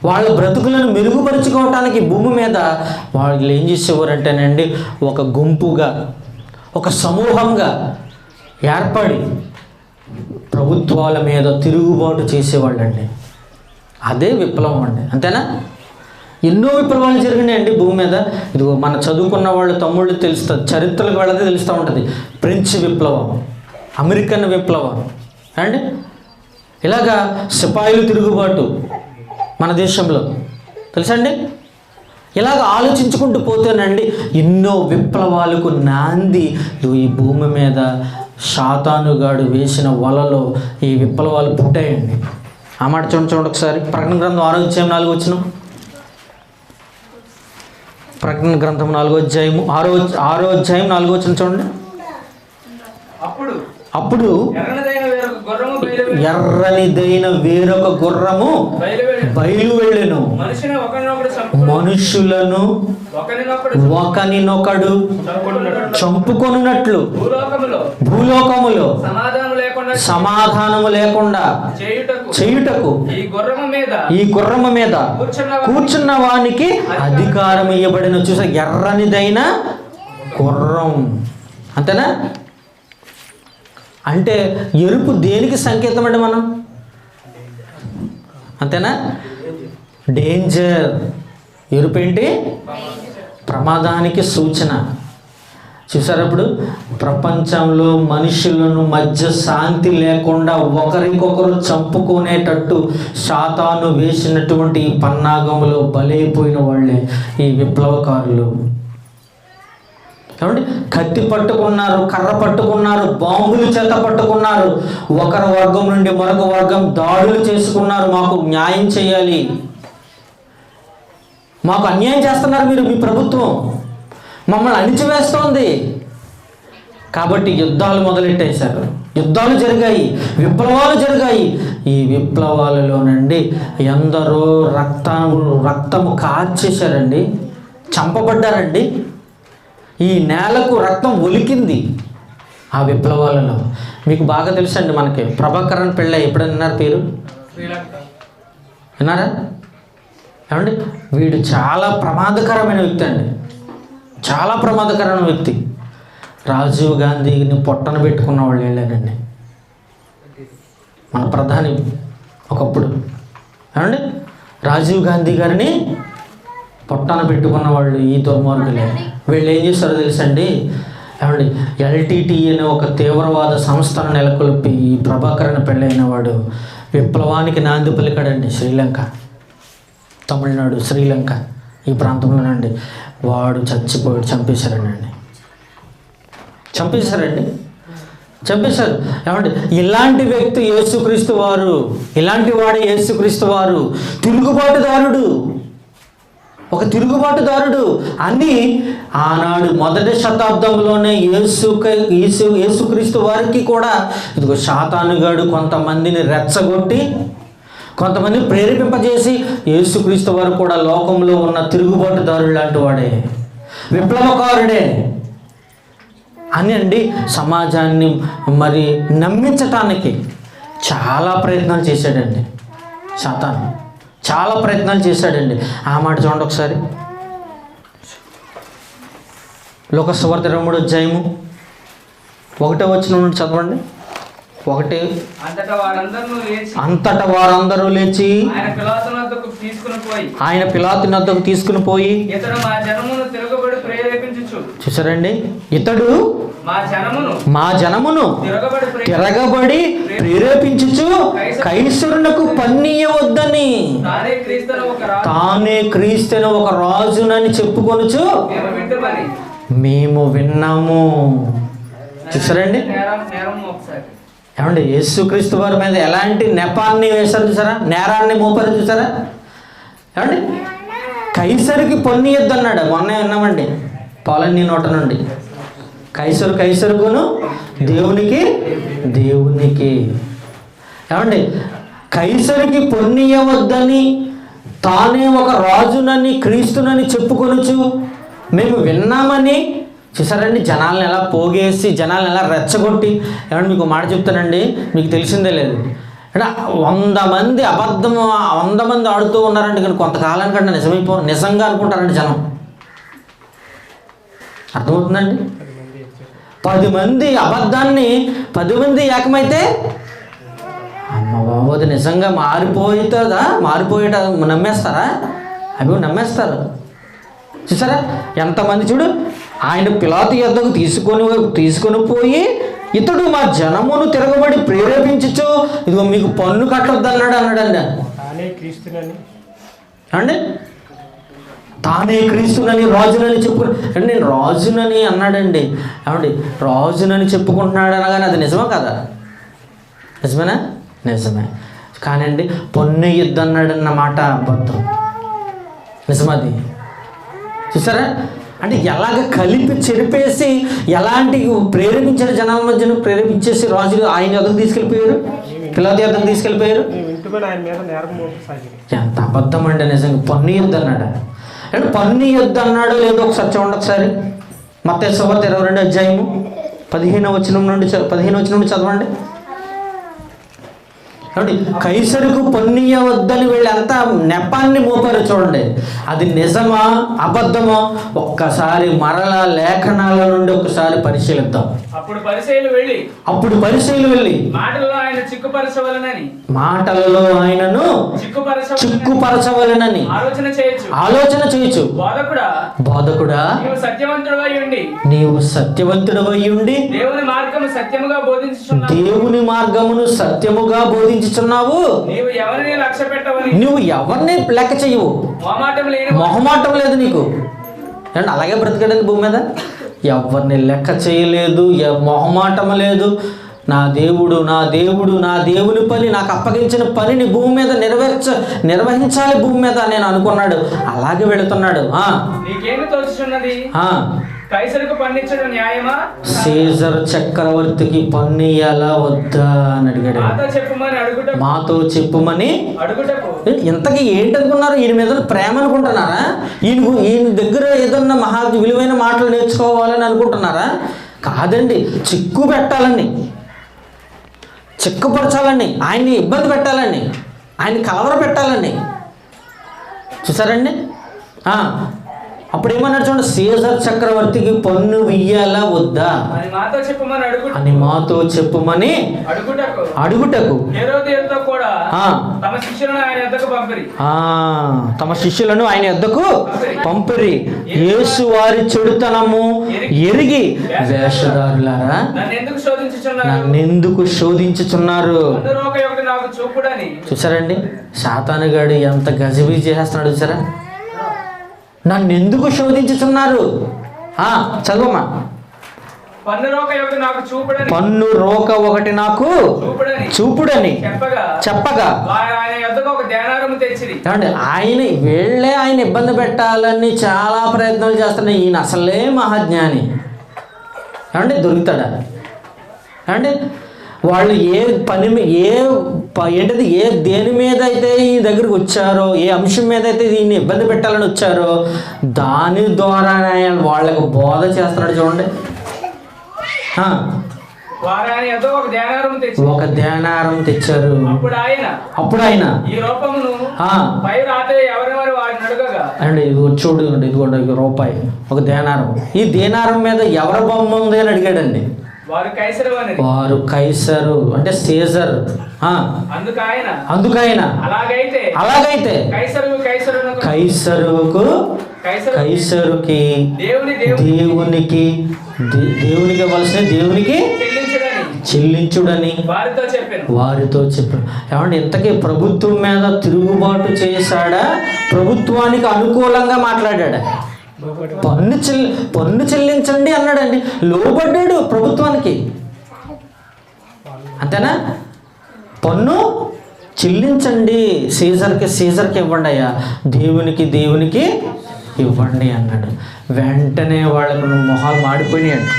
వాళ్ళ బ్రతుకులను మెరుగుపరుచుకోవటానికి భూమి మీద వాళ్ళు ఏం చేసేవారంటేనండి, ఒక గుంపుగా, ఒక సమూహంగా ఏర్పడి ప్రభుత్వాల మీద తిరుగుబాటు చేసేవాళ్ళండి. అదే విప్లవం అండి. అంతేనా? ఎన్నో విప్లవాలు జరిగినాయండి భూమి మీద. ఇదిగో మన చదువుకున్న వాళ్ళు తమ్ముళ్ళు తెలుస్తుంది, చరిత్రలకు వెళ్ళదే తెలుస్తూ ఉంటుంది. ఫ్రెంచ్ విప్లవం, అమెరికన్ విప్లవం అండి, ఇలాగా సిపాయిలు తిరుగుబాటు మన దేశంలో తెలుసండి. ఇలాగ ఆలోచించుకుంటూ పోతేనండి ఎన్నో విప్లవాలకు నాంది ఈ భూమి మీద సాతానుగాడు వేసిన వలలో ఈ విప్లవాలు పుట్టాయండి. ఆ మాట చూడండి ఒకసారి. ప్రకటన గ్రంథం 6వ అధ్యాయం 4వ వచనం. ప్రకటన గ్రంథం 4వ అధ్యాయము 6వ అధ్యాయం 4వ వచనం చూడండి. అప్పుడు ఎర్రనిదైన వేరొక గుర్రము బయలు వెళ్ళెను, మనుషులను ఒకనినొకడు చంపుకొనున్నట్లు భూలోకములో సమాధానము లేకుండా చేయుటకు ఈ గుర్రము మీద కూర్చున్న వానికి అధికారం ఇవ్వబడిన. చూసా, ఎర్రనిదైన గుర్రం. అంతేనా? అంటే ఎరుపు దేనికి సంకేతం అండి? మనం అంతేనా? డేంజర్. ఎరుపు ఏంటి? ప్రమాదానికి సూచన. చూసారు? ఇప్పుడు ప్రపంచంలో మనుషులను మధ్య శాంతి లేకుండా ఒకరికొకరు చంపుకునేటట్టు సాతాను వేసినటువంటి ఈ పన్నాగములో బలైపోయిన వాళ్ళే ఈ విప్లవకారులు. ఏమండి? కత్తి పట్టుకున్నారు, కర్ర పట్టుకున్నారు, బాంబులు చేత పట్టుకున్నారు. ఒకరి వర్గం నుండి మరొక వర్గం దాడులు చేసుకున్నారు. మాకు న్యాయం చేయాలి, మాకు అన్యాయం చేస్తున్నారు మీరు, మీ ప్రభుత్వం మమ్మల్ని అణిచివేస్తోంది. కాబట్టి యుద్ధాలు మొదలెట్టేశారు, యుద్ధాలు జరిగాయి, విప్లవాలు జరిగాయి. ఈ విప్లవాలలోనండి ఎందరో రక్తము కార్చేశారండి, చంపబడ్డారండి. ఈ నేలకు రక్తం ఒలికింది ఆ విప్లవాలలో. మీకు బాగా తెలుసండి, మనకి ప్రభాకరన్ పెళ్ళి ఎప్పుడైనా విన్నారు పేరు? విన్నారా? ఏమండి? వీడు చాలా ప్రమాదకరమైన వ్యక్తి అండి, చాలా ప్రమాదకరమైన వ్యక్తి. రాజీవ్ గాంధీని పొట్టన పెట్టుకున్న వాళ్ళు వెళ్ళారండి, మన ప్రధాని ఒకప్పుడు. ఏమండి? రాజీవ్ గాంధీ గారిని పొట్టన పెట్టుకున్న వాళ్ళు ఈ దుర్మార్గులే. వీళ్ళు ఏం చేస్తారో తెలుసండి? ఏమండి? ఎల్టీటీ అనే ఒక తీవ్రవాద సంస్థను నెలకొల్పి ఈ ప్రభాకరన్ పెళ్ళైన వాడు విప్లవానికి నాంది పలికాడండి. శ్రీలంక, తమిళనాడు, శ్రీలంక ఈ ప్రాంతంలోనండి వాడు చంపేశారండి. చంపేశారు. ఏమండి? ఇలాంటి వ్యక్తి యేసుక్రీస్తు వారు, ఇలాంటి వాడే యేసుక్రీస్తు వారు. తిరుగుబాటుదారుడు, ఒక తిరుగుబాటుదారుడు అని ఆనాడు మొదటి శతాబ్దంలోనే యేసుక్రీస్తు వారికి కూడా ఇదిగో సాతానుగాడు కొంతమందిని రెచ్చగొట్టి కొంతమంది ప్రేరేపింపజేసి యేసుక్రీస్తు వారు కూడా లోకంలో ఉన్న తిరుగుబాటుదారుడు లాంటి వాడే, విప్లవకారుడే అని అండి సమాజాన్ని మరి నమ్మించటానికి చాలా ప్రయత్నాలు చేశాడండి సాతాను, చాలా ప్రయత్నాలు చేశాడండి. ఆ మాట చూడండి ఒకసారి, లోక సువార్త 23వ అధ్యాయము 1వ వచనం నుండి చదవండి. 1 అంతటా వారందరూ లేచి ఆయన పిలాతు వద్దకు తీసుకుని పోయి, చూసారండి, ఇతడు మా జనమును తిరగబడి ప్రేరేపించుచు కైసరునకు పన్నీయవద్దని తానే క్రీస్తును ఒక రాజునని చెప్పుకొనుచు మేము విన్నాము. చూసారండి, ఏమండి యేసుక్రీస్తు వారి మీద ఎలాంటి నెపాన్ని వేశారు చూసారా, నేరాన్ని మోపారు చూసారా. ఏమండి కైసరికి పన్నీయొద్దు అన్నాడు. మొన్న విన్నామండి పాలన్నీ నోట నుండి, కైసరుకును దేవునికి. ఏమండి కైసరికి పొన్నీయవద్దని తానే ఒక రాజునని క్రీస్తునని చెప్పుకొనుచు మేము విన్నామని. చూసారండి జనాలను ఎలా పోగేసి, జనాలను ఎలా రెచ్చగొట్టి. ఏమంటే మీకు మాట చెప్తానండి, మీకు తెలిసిందే లేదు అంటే 100 మంది అబద్ధం 100 మంది ఆడుతూ ఉన్నారండి, కానీ కొంతకాలానికంటే నిజంగా అనుకుంటారండి జనం. అర్థమవుతుందండి, 10 మంది అబద్ధాన్ని 10 మంది ఏకమైతే అమ్మ బాబు అది నిజంగా మారిపోయేట నమ్మేస్తారా? అవి నమ్మేస్తారు. చూసారా ఎంతమంది, చూడు ఆయన పిలాతు యొద్దకు తీసుకొని పోయి ఇతడు మా జనమును తిరగబడి ప్రేరేపించచ్చు, ఇదిగో మీకు పన్ను కట్టొద్దు అన్నాడండి. అండి తానే క్రీస్తునని రాజునని చెప్పుకుని, నేను రాజునని అన్నాడండి. ఏమండి రాజునని చెప్పుకుంటున్నాడు అనగానే అది నిజమా కదా? నిజమేనా? నిజమే. కానండి పన్ను యుద్ధం అన్నాడన్న మాట అబద్ధం, నిజమది. చూసారా అంటే ఎలాగ కలిపి చెరిపేసి, ఎలాంటి ప్రేరేపించిన జనాల మధ్యన ప్రేరేపించేసి రాజు ఆయన యొద్దకు తీసుకెళ్ళిపోయారు, పిలాతు యొద్దకు తీసుకెళ్ళిపోయారు. ఎంత అబద్ధం అండి నిజంగా. పన్ను యుద్ధం అన్నాడు అంటే పన్ను యుద్ధం అన్నాడో లేదో ఒకసారి చూడండి. ఒకసారి మత్తయి సువార్త 22వ అధ్యాయము 15వ వచనం నుండి చదవండి. కైసరుకు పన్నీయవద్దని వీళ్ళు ఎంత నెపాన్ని మోపారు చూడండి. అది నిజమా అబద్ధమా ఒక్కసారి మరలా లేఖనాల నుండి ఒకసారి పరిశీలిద్దాం. అప్పుడు పరిసయ్యులు వెళ్ళి మాటలలో ఆయనను చిక్కుపరచవలెనని ఆలోచన చేయొచ్చు. బోధకుడా నీవు సత్యవంతుడవై ఉండి దేవుని మార్గమును సత్యముగా బోధించుచున్నావు. నువ్వు ఎవరిని లెక్క చెయ్యవు, మొహమాటం లేదు నీకు. అంటే అలాగే బ్రతికాడండి భూమి మీద, ఎవరిని లెక్క చేయలేదు, మొహమాటం లేదు. నా దేవుడు నా దేవుని పని, నాకు అప్పగించిన పనిని భూమి మీద నిర్వహించాలి భూమి మీద నేను అనుకున్నాడు. అలాగే వెళుతున్నాడు. కైసరుకు పన్నించడం న్యాయమా? సీజర్ చక్రవర్తికి పన్నియాలా వద్దా అని అడిగాడు. మాతో చెప్పుమని ఇంతకీ ఏంటనుకున్నారు? ఈయన మీద ప్రేమ అనుకుంటున్నారా? ఈయన దగ్గర ఏదన్నా విలువైన మాటలు నేర్చుకోవాలని అనుకుంటున్నారా? కాదండి, చిక్కు పెట్టాలని, చిక్కుపరచాలని, ఆయన్ని ఇబ్బంది పెట్టాలని, ఆయన్ని కలవర పెట్టాలని. చూసారండి అప్పుడు ఏమన్నాడు చూడండి, సీజర్ చక్రవర్తికి పన్ను వెయ్యాలా వద్దా అని మాతో చెప్పుమని అడుగుటకు తమ శిష్యులను ఆయన యొద్దకు పంపిరి. యేసు వారి చెడుతనము ఎరిగి వేషధారులారా నన్నెందుకు శోధించుచున్నారు? చూసారండి సాతానుగాడు ఎంత గజిబిజి చేస్తున్నాడు చూసారా. నన్ను ఎందుకు శోధించుచున్నారు? చదవమ్మా. పన్ను రోక ఒకటి నాకు చూపుడని చెప్పగా ఆయన ఇబ్బంది పెట్టాలని చాలా ప్రయత్నాలు చేస్తున్నాయి. ఈయన అసలే మహాజ్ఞాని ఏమంటే దొరుకుతాడా అంటే వాళ్ళు ఏ దేని మీద అయితే ఈ దగ్గరికి వచ్చారో, ఏ అంశం మీద అయితే దీన్ని ఇబ్బంది పెట్టాలని వచ్చారో దాని ద్వారా వాళ్ళకు బోధ చేస్తున్నాడు. చూడండి, ఒక ధ్యానారం తెచ్చారు. అప్పుడు ఆయన అండి చూడు, ఇదిగోండి రూపాయి ఒక ధ్యానారం. ఈ ధ్యానారం మీద ఎవరి బొమ్మ ఉంది అని అడిగాడండి. వారు కైసరు అంటే సీజర్. అందుకైన అలాగైతే కైసరుకి దేవునికి ఇవ్వాల్సిన దేవునికి చెల్లించుడని వారితో చెప్పాడు. ఏమంటే ఇంతకీ ప్రభుత్వం మీద తిరుగుబాటు చేశాడా, ప్రభుత్వానికి అనుకూలంగా మాట్లాడా? పన్ను చెల్లించండి అన్నాడండి. లోబడ్డాడు ప్రభుత్వానికి, అంతేనా? పన్ను చెల్లించండి, సీజర్కి ఇవ్వండి అయ్యా, దేవునికి ఇవ్వండి అన్నాడు. వెంటనే వాళ్ళకు మొహాలు మాడిపోయినాయండి,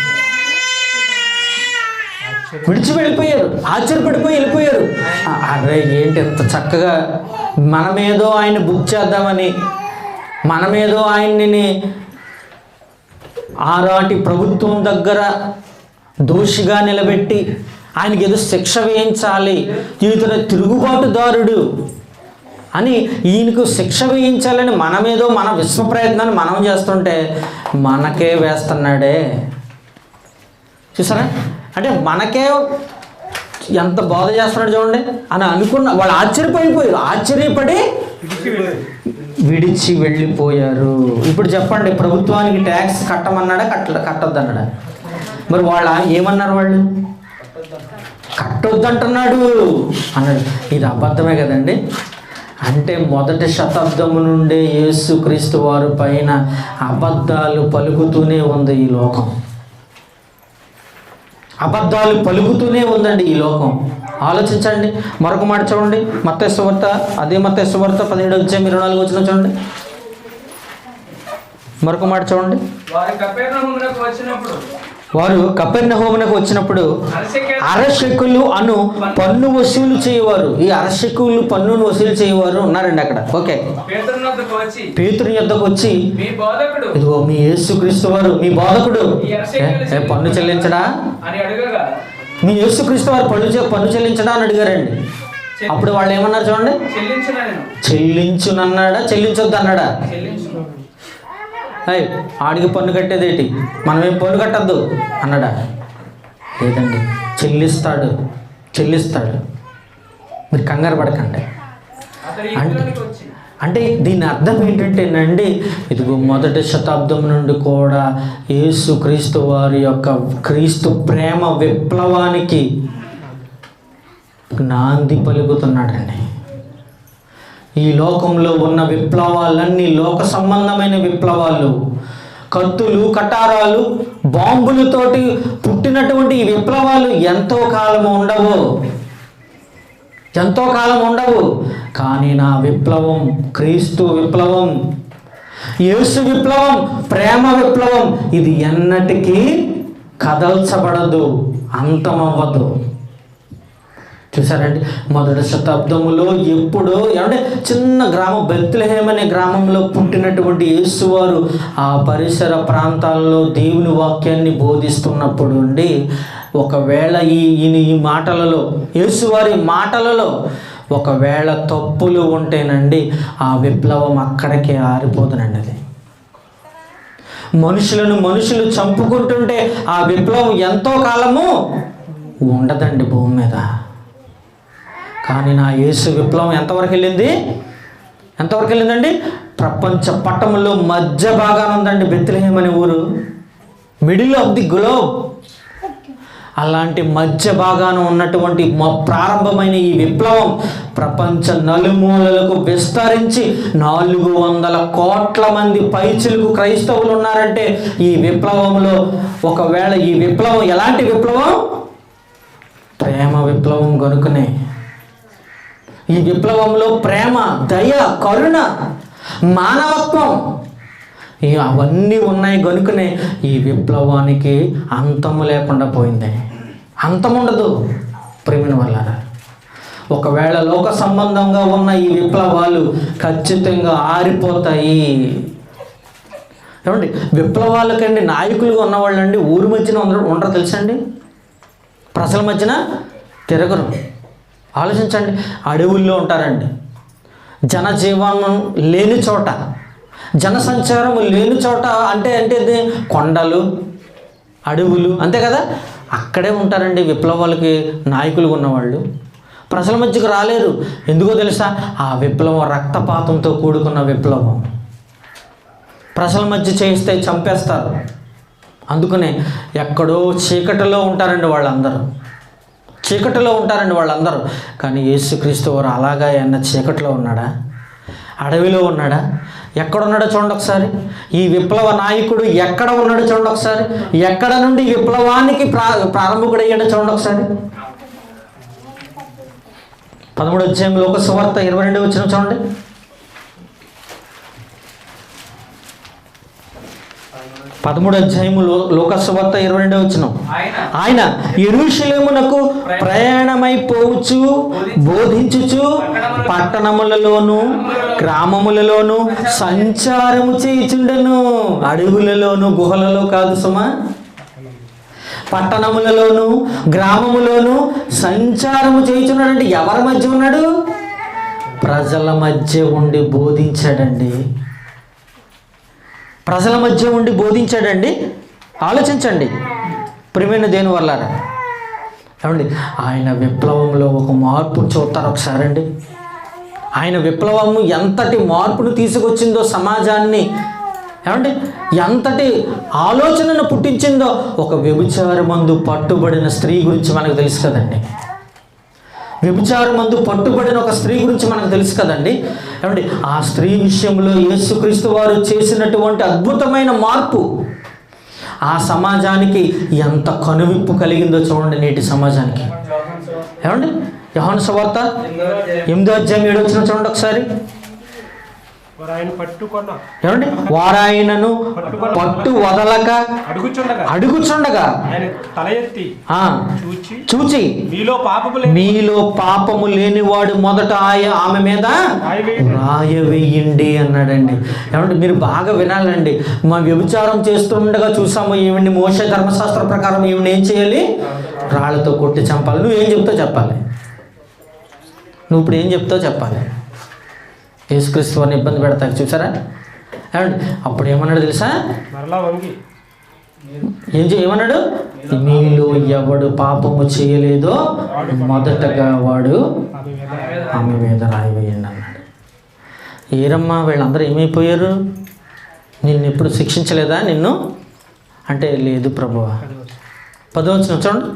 విడిచి వెళ్ళిపోయారు, ఆశ్చర్యపడిపోయి వెళ్ళిపోయారు. అరే ఏంటి ఎంత చక్కగా మనమేదో ఆయన బుక్ చేద్దామని, మనమేదో ఆయన్ని ఆనాటి ప్రభుత్వం దగ్గర దోషిగా నిలబెట్టి ఆయనకి ఏదో శిక్ష వేయించాలి, ఇతను తిరుగుబాటుదారుడు అని ఈయనకు శిక్ష వేయించాలని మనమేదో మన విశ్వ ప్రయత్నాన్ని మనం చేస్తుంటే మనకే వేస్తున్నాడే. చూసారా? అంటే మనకే ఎంత బాధ చేస్తున్నాడు చూడండి అని అనుకున్న వాళ్ళు ఆశ్చర్యపడి విడిచి వెళ్ళిపోయారు. ఇప్పుడు చెప్పండి, ప్రభుత్వానికి ట్యాక్స్ కట్టమన్నాడా కట్టొద్దన్నాడా? మరి వాళ్ళు ఏమన్నారు? వాళ్ళు కట్టొద్దంటున్నాడు అన్నాడు. ఇది అబద్ధమే కదండి. అంటే మొదటి శతాబ్దము నుండే యేసుక్రీస్తు వారి పైన అబద్ధాలు పలుకుతూనే ఉంది ఈ లోకం. అబద్ధాలు పలుకుతూనే ఉందండి ఈ లోకం. ఆలోచించండి. మరొక మాట చూడండి, మత్తయి సువార్త, అదే మత్తయి సువార్త 17:24 చూడండి. మరొక మాట చూడండి. వారు కపెర్నహూమునకు వచ్చినప్పుడు అరశెకులు అను పన్ను వసూలు చేయవారు, ఈ అరశెకులు పన్నును వసూలు చేయవారు ఉన్నారండి అక్కడ. ఓకే, పేతురు యొద్దకు వచ్చి, ఇదిగో మీ యేసుక్రీస్తు వారు, మీ బోధకుడు పన్ను చెల్లించడా? మీ యేసుక్రీస్తు వారు పన్ను చెల్లించడా అని అడిగారండి. అప్పుడు వాళ్ళు ఏమన్నారు చూడండి, చెల్లించునన్నాడా చెల్లించొద్దు అన్నాడా? ఆడికి పన్ను కట్టేదేంటి, మనమేం పన్ను కట్టద్దు అన్నాడా? లేదండి, చెల్లిస్తాడు, మీరు కంగారు పడకండి. అంటే దీని అర్థం ఏంటంటేనండి, ఇదిగో మొదటి శతాబ్దం నుండి కూడా యేసుక్రీస్తు వారి యొక్క క్రీస్తు ప్రేమ విప్లవానికి నాంది పలుకుతున్నాడండి. ఈ లోకంలో ఉన్న విప్లవాలన్నీ లోక సంబంధమైన విప్లవాలు, కత్తులు, కటారాలు, బాంబులతోటి పుట్టినటువంటి ఈ విప్లవాలు ఎంతో కాలం ఉండవు. కానీ నా విప్లవం, క్రీస్తు విప్లవం, యేసు విప్లవం, ప్రేమ విప్లవం, ఇది ఎన్నటికీ కదల్చబడదు, అంతమవ్వదు. చూసారండి, మొదటి శతాబ్దములో ఎప్పుడో ఏమంటే చిన్న గ్రామం బెత్లెహేమ్ అనే గ్రామంలో పుట్టినటువంటి యేసువారు ఆ పరిసర ప్రాంతాల్లో దేవుని వాక్యాన్ని బోధిస్తున్నప్పుడు అండి, ఒకవేళ ఈ మాటలలో, యేసువారి మాటలలో ఒకవేళ తప్పులు ఉంటేనండి ఆ విప్లవం అక్కడికే ఆరిపోతుందండి. అది మనుషులు చంపుకుంటుంటే ఆ విప్లవం ఎంతో కాలము ఉండదండి భూమి మీద. కానీ నా యేసు విప్లవం ఎంతవరకు వెళ్ళిందండి? ప్రపంచ పట్టణంలో మధ్య భాగాన ఉందండి బెత్లెహేమ్ అనే ఊరు, మిడిల్ ఆఫ్ ది గ్లోబ్. అలాంటి మధ్య భాగాన ఉన్నటువంటి ప్రారంభమైన ఈ విప్లవం ప్రపంచ నలుమూలలకు విస్తరించి 400 కోట్ల మంది పైచిలకు క్రైస్తవులు ఉన్నారంటే ఈ విప్లవంలో ఒకవేళ ఈ విప్లవం ఎలాంటి విప్లవం? ప్రేమ విప్లవం కనుకనే. ఈ విప్లవంలో ప్రేమ, దయ, కరుణ, మానవత్వం అవన్నీ ఉన్నాయి కనుకనే ఈ విప్లవానికి అంతము లేకుండా పోయింది. అంతం ఉండదు ప్రేమిన వల్ల. ఒకవేళ లోక సంబంధంగా ఉన్న ఈ విప్లవాలు ఖచ్చితంగా ఆరిపోతాయి. ఏమండి, విప్లవాలకండి నాయకులుగా ఉన్నవాళ్ళండి ఊరి మధ్యన ఉండరు తెలుసండి. ప్రజల మధ్యన తిరగరు. ఆలోచించండి, అడవుల్లో ఉంటారండి. జనజీవనం లేని చోట, జనసంచారం లేని చోట, అంటే కొండలు, అడవులు, అంతే కదా, అక్కడే ఉంటారండి విప్లవాలకి నాయకులుగా ఉన్నవాళ్ళు. ప్రజల మధ్యకు రాలేరు. ఎందుకో తెలుసా? ఆ విప్లవం రక్తపాతంతో కూడుకున్న విప్లవం. ప్రజల మధ్య చేస్తే చంపేస్తారు. అందుకనే ఎక్కడో చీకటిలో ఉంటారండి వాళ్ళందరూ. చీకటిలో ఉంటారండి వాళ్ళందరూ. కానీ యేసుక్రీస్తు వారు అలాగా ఏమన్నా చీకటిలో ఉన్నాడా? అడవిలో ఉన్నాడా? ఎక్కడున్నాడో చూడండి ఒకసారి. ఈ విప్లవ నాయకుడు ఎక్కడ ఉన్నాడో చూడండి ఒకసారి. ఎక్కడ నుండి విప్లవానికి ప్రారంభకుడు అయ్యాడో చూడండి ఒకసారి. 13వ అధ్యాయం లోక సువార్త 22వ వచనం చూడండి. లోక సువార్త 22వ వచనం. ఆయన యెరూషలేమునకు ప్రయాణమైపోవచ్చు, బోధించుచు పట్టణములలోను గ్రామములలోను సంచారము చేయుచుండెను. అడవులలోను గుహలలో కాదు సుమా, పట్టణములలోను గ్రామములోను సంచారము చేయుచున్నాడంటే ఎవరి మధ్య ఉన్నాడు? ప్రజల మధ్య ఉండి బోధించాడండి. ప్రజల మధ్య ఉండి బోధించాడండి. ఆలోచించండి ప్రియమైన దేవుని వల్లారా. ఏమండి, ఆయన విప్లవంలో ఒక మార్పు చూస్తారు ఒకసారి అండి. ఆయన విప్లవము ఎంతటి మార్పును తీసుకొచ్చిందో సమాజాన్ని, ఏమండి ఎంతటి ఆలోచనను పుట్టించిందో. ఒక వ్యభిచారమందు పట్టుబడిన స్త్రీ గురించి మనకు తెలుసు కదండి. వ్యభిచారమందు పట్టుబడిన ఒక స్త్రీ గురించి మనకు తెలుసు కదండి. ఏమండి, ఆ స్త్రీ విషయంలో యేసుక్రీస్తు వారు చేసినటువంటి అద్భుతమైన మార్పు ఆ సమాజానికి ఎంత కనువిప్పు కలిగిందో చూడండి. నేటి సమాజానికి ఏమండి, యోహాను సువార్త 8వ అధ్యాయం 7వ వచనం చూడండి ఒకసారి. ఏమండి, వారాయనను పట్టు వదలక అడుగుచుండగా చూచి మీలో పాపము లేనివాడు మొదట ఆమె మీద రాయ వేయండి అన్నాడండి. ఏమంటే మీరు బాగా వినాలండి. మా వ్యభిచారం చేస్తుండగా చూసాము ఈవిడ్ని మోషే ధర్మశాస్త్ర ప్రకారం ఈవిడ్ని ఏం చేయాలి? రాళ్ళతో కొట్టి చంపాలి. నువ్వేం చెప్తావు చెప్పాలి. నువ్వు ఇప్పుడు ఏం చెప్తావు చెప్పాలి. యేసుక్రీస్తు వారిని ఇబ్బంది పెడతారు చూసారా. ఏమండి, అప్పుడు ఏమన్నాడు తెలుసా? ఏమన్నాడు? మీలో ఎవడు పాపము చేయలేదో మొదటగా వాడు ఆమె మీద రాయి వేయండి అన్నాడు. ఏరమ్మా వీళ్ళందరూ ఏమైపోయారు? నిన్ను ఎప్పుడు శిక్షించలేదా నిన్ను అంటే? లేదు ప్రభువా. 10వ వచనం చూడండి.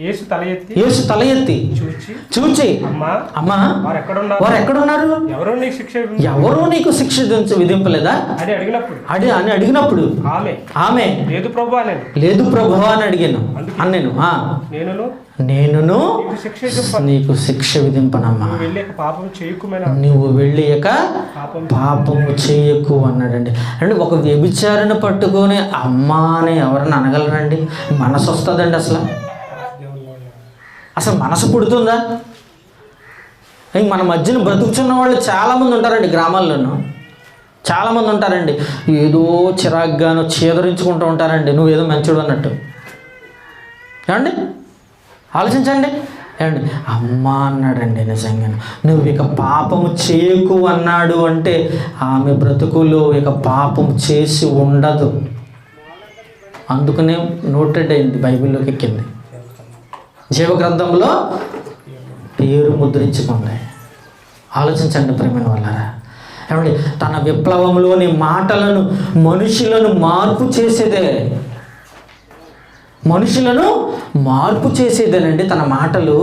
యేసు తల ఎత్తి చూచి అమ్మా వారు ఎక్కడున్నారు? ఎవరో నీకు శిక్ష విధింపలేదా అని అడిగినప్పుడు ఆమె లేదు ప్రభువా అని అడిగాను అన్నాను. నేనును నీకు శిక్ష విధింపనమ్మా, నువ్వు వెళ్ళక పాపము చేయకు అన్నాడండి. అంటే ఒక వ్యభిచారణ పట్టుకొని అమ్మా అని ఎవరన్నా అనగలరండి? మనసు వస్తుందండి? అసలు మనసు పుడుతుందా? మన మధ్యన బ్రతుకుతున్న వాళ్ళు చాలామంది ఉంటారండి. గ్రామాల్లోనూ చాలామంది ఉంటారండి. ఏదో చిరాగ్గాను చేదరించుకుంటూ ఉంటారండి. నువ్వేదో మంచోడు అన్నట్టు. ఏమండి ఆలోచించండి. ఏమండి అమ్మ అన్నాడండి. నిజంగా నువ్వు ఇక పాపము చేయకు అన్నాడు అంటే ఆమె బ్రతుకులో ఇక పాపం చేసి ఉండదు. అందుకనే నోటెడ్ అయింది, బైబిల్లోకి ఎక్కింది, జీవగ్రంథంలో పేరు ముద్రించుకుంది. ఆలోచించండి ప్రేమైన వాళ్ళారా. ఏమండి తన విప్లవంలోని మాటలను మనుషులను మార్పు చేసేదే. మనుషులను మార్పు చేసేదేనండి తన మాటలు.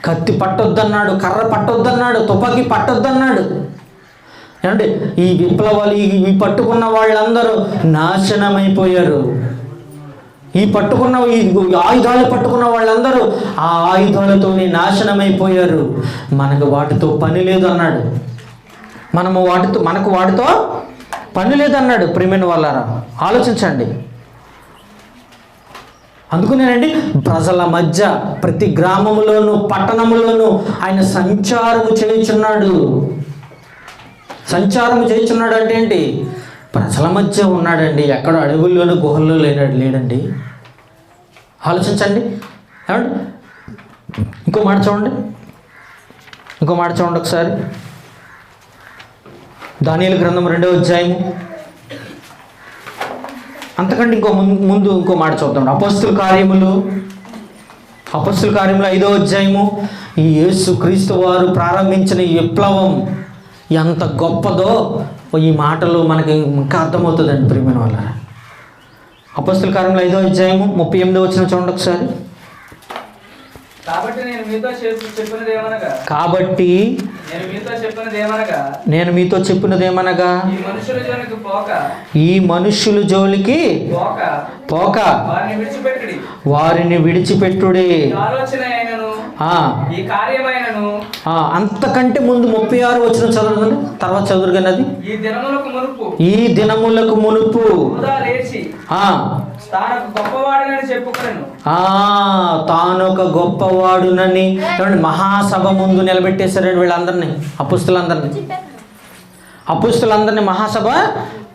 కత్తి పట్టొద్దన్నాడు, కర్ర పట్టొద్దన్నాడు, తుపాకీ పట్టొద్దన్నాడు. ఏమంటే ఈ విప్లవాలు ఈ పట్టుకున్న వాళ్ళందరూ నాశనమైపోయారు. ఈ ఆయుధాలు పట్టుకున్న వాళ్ళందరూ ఆ ఆయుధాలతోనే నాశనమైపోయారు. మనకు వాటితో పని లేదు అన్నాడు. మనకు వాటితో పని లేదన్నాడు. ప్రియమైన వాళ్ళారా, ఆలోచించండి. అందుకునేనండి ప్రజల మధ్య ప్రతి గ్రామంలోనూ పట్టణంలోనూ ఆయన సంచారము చేయుచున్నాడు. అంటే ఏంటి? ప్రజల మధ్య ఉన్నాడండి. ఎక్కడో అడవుల్లోనూ గుహల్లో లేడండి. ఆలోచించండి. ఏమండి ఇంకో మాట చూడండి ఒకసారి. దానియేలు గ్రంథం 2వ అధ్యాయము. అంతకంటే ఇంకో మాట చూద్దాం. అపోస్తుల కార్యములు 5వ అధ్యాయము. ఈ యేసు క్రీస్తు వారు ప్రారంభించిన ఈ విప్లవం ఎంత గొప్పదో ఈ మాటలు మనకి ఇంకా అర్థమవుతుందండి. ప్రియమైన వాళ్ళ అపోస్తుల కార్యములు 5వ అధ్యాయము 38వ వచనం చూడండి ఒకసారి. కాబట్టి నేను మీతో చెప్పినదేమనగా ఈ మనుష్యుల జోలికి పోక వారిని విడిచిపెట్టుడి. అంతకంటే ముందు 36 వచనం చదవండి, తర్వాత చదువురు కానీ అది. ఈ దినములకు మునుపు తాను ఒక గొప్పవాడునని మహాసభ ముందు నిలబెట్టేశారండి వీళ్ళందరినీ, అపుస్తులందరినీ మహాసభ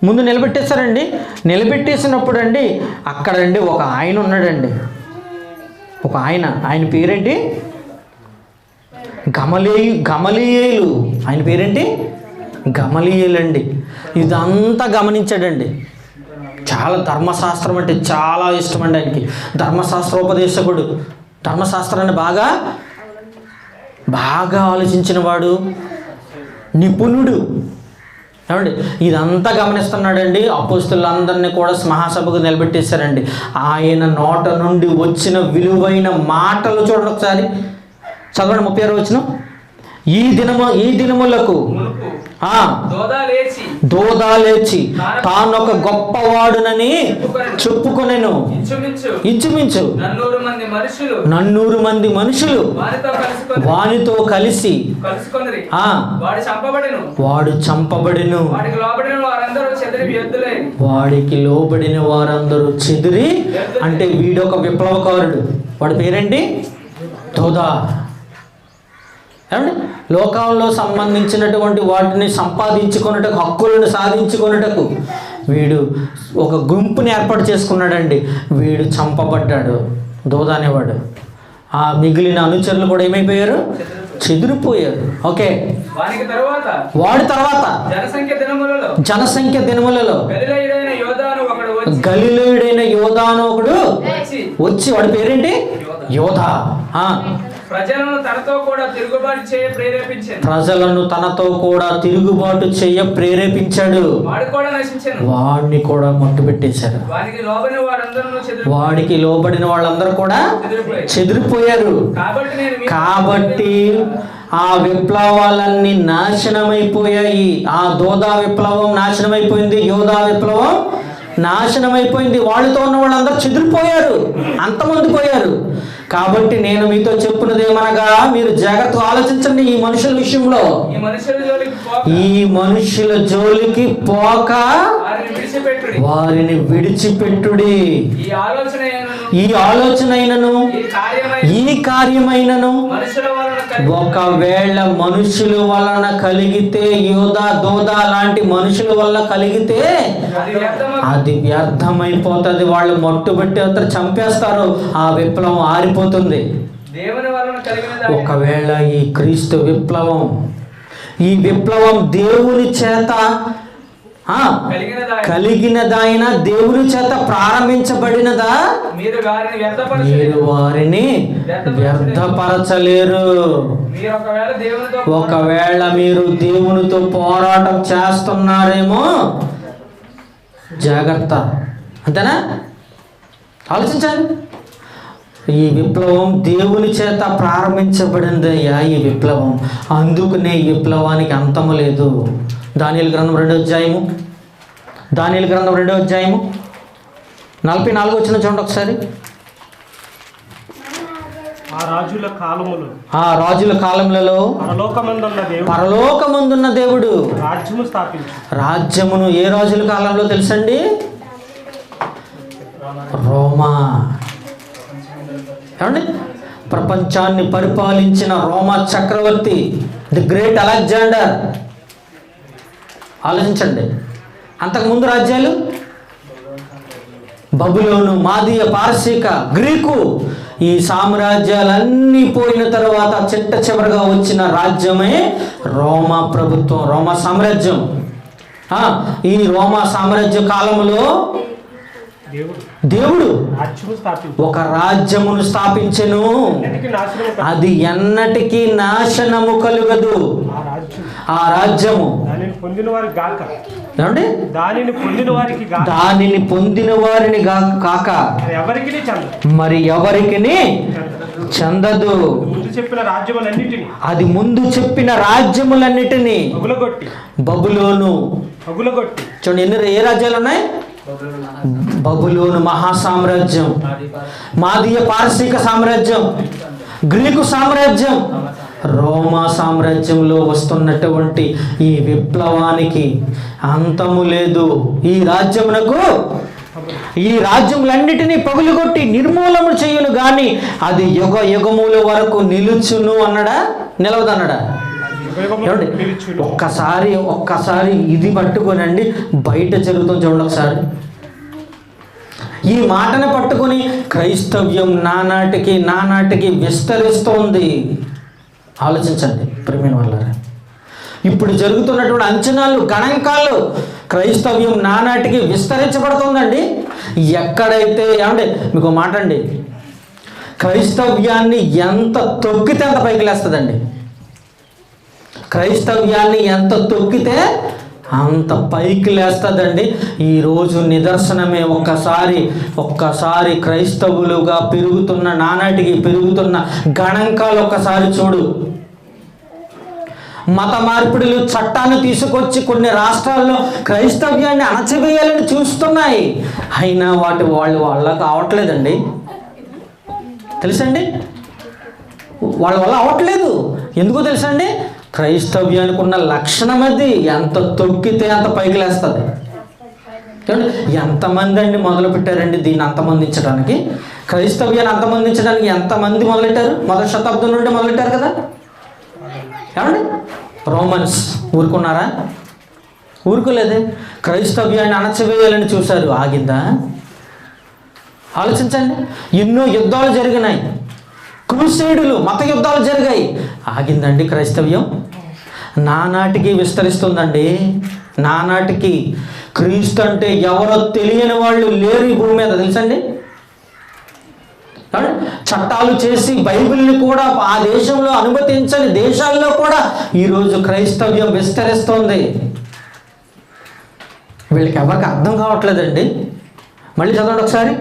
ముందు నిలబెట్టేశారండి. నిలబెట్టేసినప్పుడు అండి అక్కడండి ఒక ఆయన ఉన్నాడండి. ఆయన పేరేంటి? గమలీయేలు. ఆయన పేరేంటి? గమలీయేలు అండి. ఇదంతా గమనించాడండి. చాలా ధర్మశాస్త్రం అంటే చాలా ఇష్టం అండి ఆయనకి. ధర్మశాస్త్రోపదేశకుడు, ధర్మశాస్త్రాన్ని బాగా ఆలోచించిన వాడు, నిపుణుడు. ఏమండి ఇదంతా గమనిస్తున్నాడండి. అపోస్తులందరినీ కూడా మహాసభకు నిలబెట్టేశారండి. ఆయన నోట నుండి వచ్చిన విలువైన మాటలు చూడండి ఒకసారి, చదవండి 36వ వచనం. ఈ దినములకు దోదా లేచి తానొక గొప్పవాడునని చెప్పుకొనెను. ఇంచుమించు 900 మంది మనుషులు వానితో కలిసి వాడు చంపబడెను. వాడికి లోబడిన వారందరూ చెదిరి. అంటే వీడొక విప్లవకారుడు. వాడి పేరేంటి? దోదా. ఏమండి లోకాల్లో సంబంధించినటువంటి వాటిని సంపాదించుకొనుటకు, హక్కులను సాధించుకొనుటకు వీడు ఒక గుంపుని ఏర్పాటు చేసుకున్నాడండి. వీడు చంపబడ్డాడు, దోదా అనేవాడు. ఆ మిగిలిన అనుచరులు కూడా ఏమైపోయారు? చెదిరిపోయారు. ఓకే, వాడి తర్వాత జనసంఖ్య దినములలో గలిలయుడైన యోధాను ఒకడు వచ్చి, వాడి పేరేంటి? యోధా. ప్రజలను తనతో కూడా తిరుగుబాటు చేయ ప్రేరేపించాడు. వాడిని కూడా మట్టు పెట్టేశారు. వాడికి లోబడిన వాళ్ళందరూ కూడా చెదిరిపోయారు. కాబట్టి ఆ విప్లవాలన్నీ నాశనమైపోయాయి. ఆ దోదా విప్లవం నాశనమైపోయింది, యోధా విప్లవం నాశనమైపోయింది. వాళ్ళతో ఉన్న వాళ్ళందరూ చెదిరిపోయారు, అంతమందిపోయారు. కాబట్టి నేను మీతో చెప్పున్నది ఏమనగా, మీరు జాగ్రత్తగా ఆలోచించండి. ఈ మనుషుల విషయంలో ఈ మనుషుల జోలికి పోక వారిని విడిచిపెట్టుడి. ఈ ఆలోచనైనను ఈ కార్యమైనను ఒకవేళ మనుషుల వలన కలిగితే, యోధా దోదా లాంటి మనుషుల వల్ల కలిగితే అది వ్యర్థమైపోతుంది. వాళ్ళు మట్టుబెట్టి అంతా చంపేస్తారు. ఆ విప్లవం ఆరిపోతుంది. ఒకవేళ ఈ క్రీస్తు విప్లవం, ఈ విప్లవం దేవుని చేత కలిగినదైనా, దేవుని చేత ప్రారంభించబడినదా, మీరు వారిని వ్యర్థపరచలేరు. ఒకవేళ మీరు దేవునితో పోరాటం చేస్తున్నారేమో, జాగ్రత్త. అంతేనా? ఆలోచించండి. ఈ విప్లవం దేవుని చేత ప్రారంభించబడిందయ్యా. ఈ విప్లవం అందుకనే ఈ విప్లవానికి అంతము లేదు. దానియేలు గ్రంథం 2వ అధ్యాయము, దానియేలు గ్రంథం 2వ అధ్యాయము 44 వచ్చిన చూడండి ఒకసారి. ఆ రాజుల కాలములలో పరలోకమందున్న దేవుడు రాజ్యమును ఏ రాజుల కాలంలో తెలుసండి? రోమా. ఏమండి? ప్రపంచాన్ని పరిపాలించిన రోమా చక్రవర్తి, ది గ్రేట్ అలెగ్జాండర్. ఆలోచించండి. అంతకుముందు రాజ్యాలు బబులోను, మాదీయ, పారసీక, గ్రీకు. ఈ సామ్రాజ్యాలన్నీ పోయిన తర్వాత చిట్ట చివరిగా వచ్చిన రాజ్యమే రోమా ప్రభుత్వం, రోమా సామ్రాజ్యం. ఈ రోమా సామ్రాజ్య కాలంలో దేవుడు ఒక రాజ్యమును స్థాపించెను. అది ఎన్నటికీ నాశనము కలుగదు. ఆ రాజ్యము దానిని పొందిన వారిని కాక మరి ఎవరికి చెందదు. అది ముందు చెప్పిన రాజ్యములన్నిటినీ బబులోను. చూడండి, ఏ రాజ్యాలు ఉన్నాయి? బబులోను మహాసామ్రాజ్యం, మాదీయ పారసీక సామ్రాజ్యం, గ్రీకు సామ్రాజ్యం, రోమా సామ్రాజ్యంలో వస్తున్నటువంటి ఈ విప్లవానికి అంతము లేదు. ఈ రాజ్యములన్నిటినీ పగులుగొట్టి నిర్మూలన చేయును గాని అది యుగ యుగముల వరకు నిలుచును అన్నాడా? నిలవదన్నాడా? ఒక్కసారి ఇది పట్టుకోనండి, బయట జరుగుతుంది చూడండి ఒకసారి. ఈ మాటను పట్టుకొని క్రైస్తవ్యం నానాటికి విస్తరిస్తోంది. ఆలోచించండి ప్రియమైన వాళ్ళారా. ఇప్పుడు జరుగుతున్నటువంటి అంచనాలు, గణాంకాలు, క్రైస్తవ్యం నానాటికి విస్తరించబడుతుందండి. ఎక్కడైతే ఏమంటే మీకు మాట అండి, క్రైస్తవ్యాన్ని ఎంత తొక్కితే అంత పైకి లేస్తుందండి. క్రైస్తవ్యాన్ని ఎంత తొక్కితే అంత పైకి లేస్తుందండి. ఈరోజు నిదర్శనమే. ఒక్కసారి క్రైస్తవులుగా నానాటికి పెరుగుతున్న గణాంకాలు ఒక్కసారి చూడు. మత మార్పిడులు చట్టాన్ని తీసుకొచ్చి కొన్ని రాష్ట్రాల్లో క్రైస్తవ్యాన్ని అణచివేయాలని చూస్తున్నాయి. అయినా వాళ్ళకు అవట్లేదండి. తెలుసండి, వాళ్ళ వల్ల అవట్లేదు. ఎందుకో తెలుసండి? క్రైస్తవ్యానికి ఉన్న లక్షణం అది. ఎంత తొక్కితే అంత పైకి లేస్తుంది. ఎంతమంది అండి మొదలు పెట్టారండి దీన్ని అంతమందించడానికి? క్రైస్తవ్యాన్ని అంతమందించడానికి ఎంతమంది మొదలెట్టారు? మొదటి శతాబ్దం నుండి మొదలెట్టారు కదా. ఏమండి? రోమన్స్ ఊరుకున్నారా? ఊరుకోలేదే. క్రైస్తవ్యాన్ని అణచివేయాలని చూశారు. ఆగిందా? ఆలోచించండి. ఎన్నో యుద్ధాలు జరిగినాయి, క్రూసేడులు, మత యుద్ధాలు జరిగాయి. ఆగిందండి క్రైస్తవ్యం? నానాటికి విస్తరిస్తుందండి. నానాటికి. క్రీస్తు అంటే ఎవరో తెలియని వాళ్ళు లేరు ఈ భూమి మీద. తెలుసండి? చట్టాలు చేసి బైబిల్ని కూడా ఆ దేశంలో అనుమతించని దేశాల్లో కూడా ఈరోజు క్రైస్తవ్యం విస్తరిస్తోంది. వీళ్ళకి ఎవరికి అర్థం కావట్లేదండి. మళ్ళీ చదవండి ఒకసారి.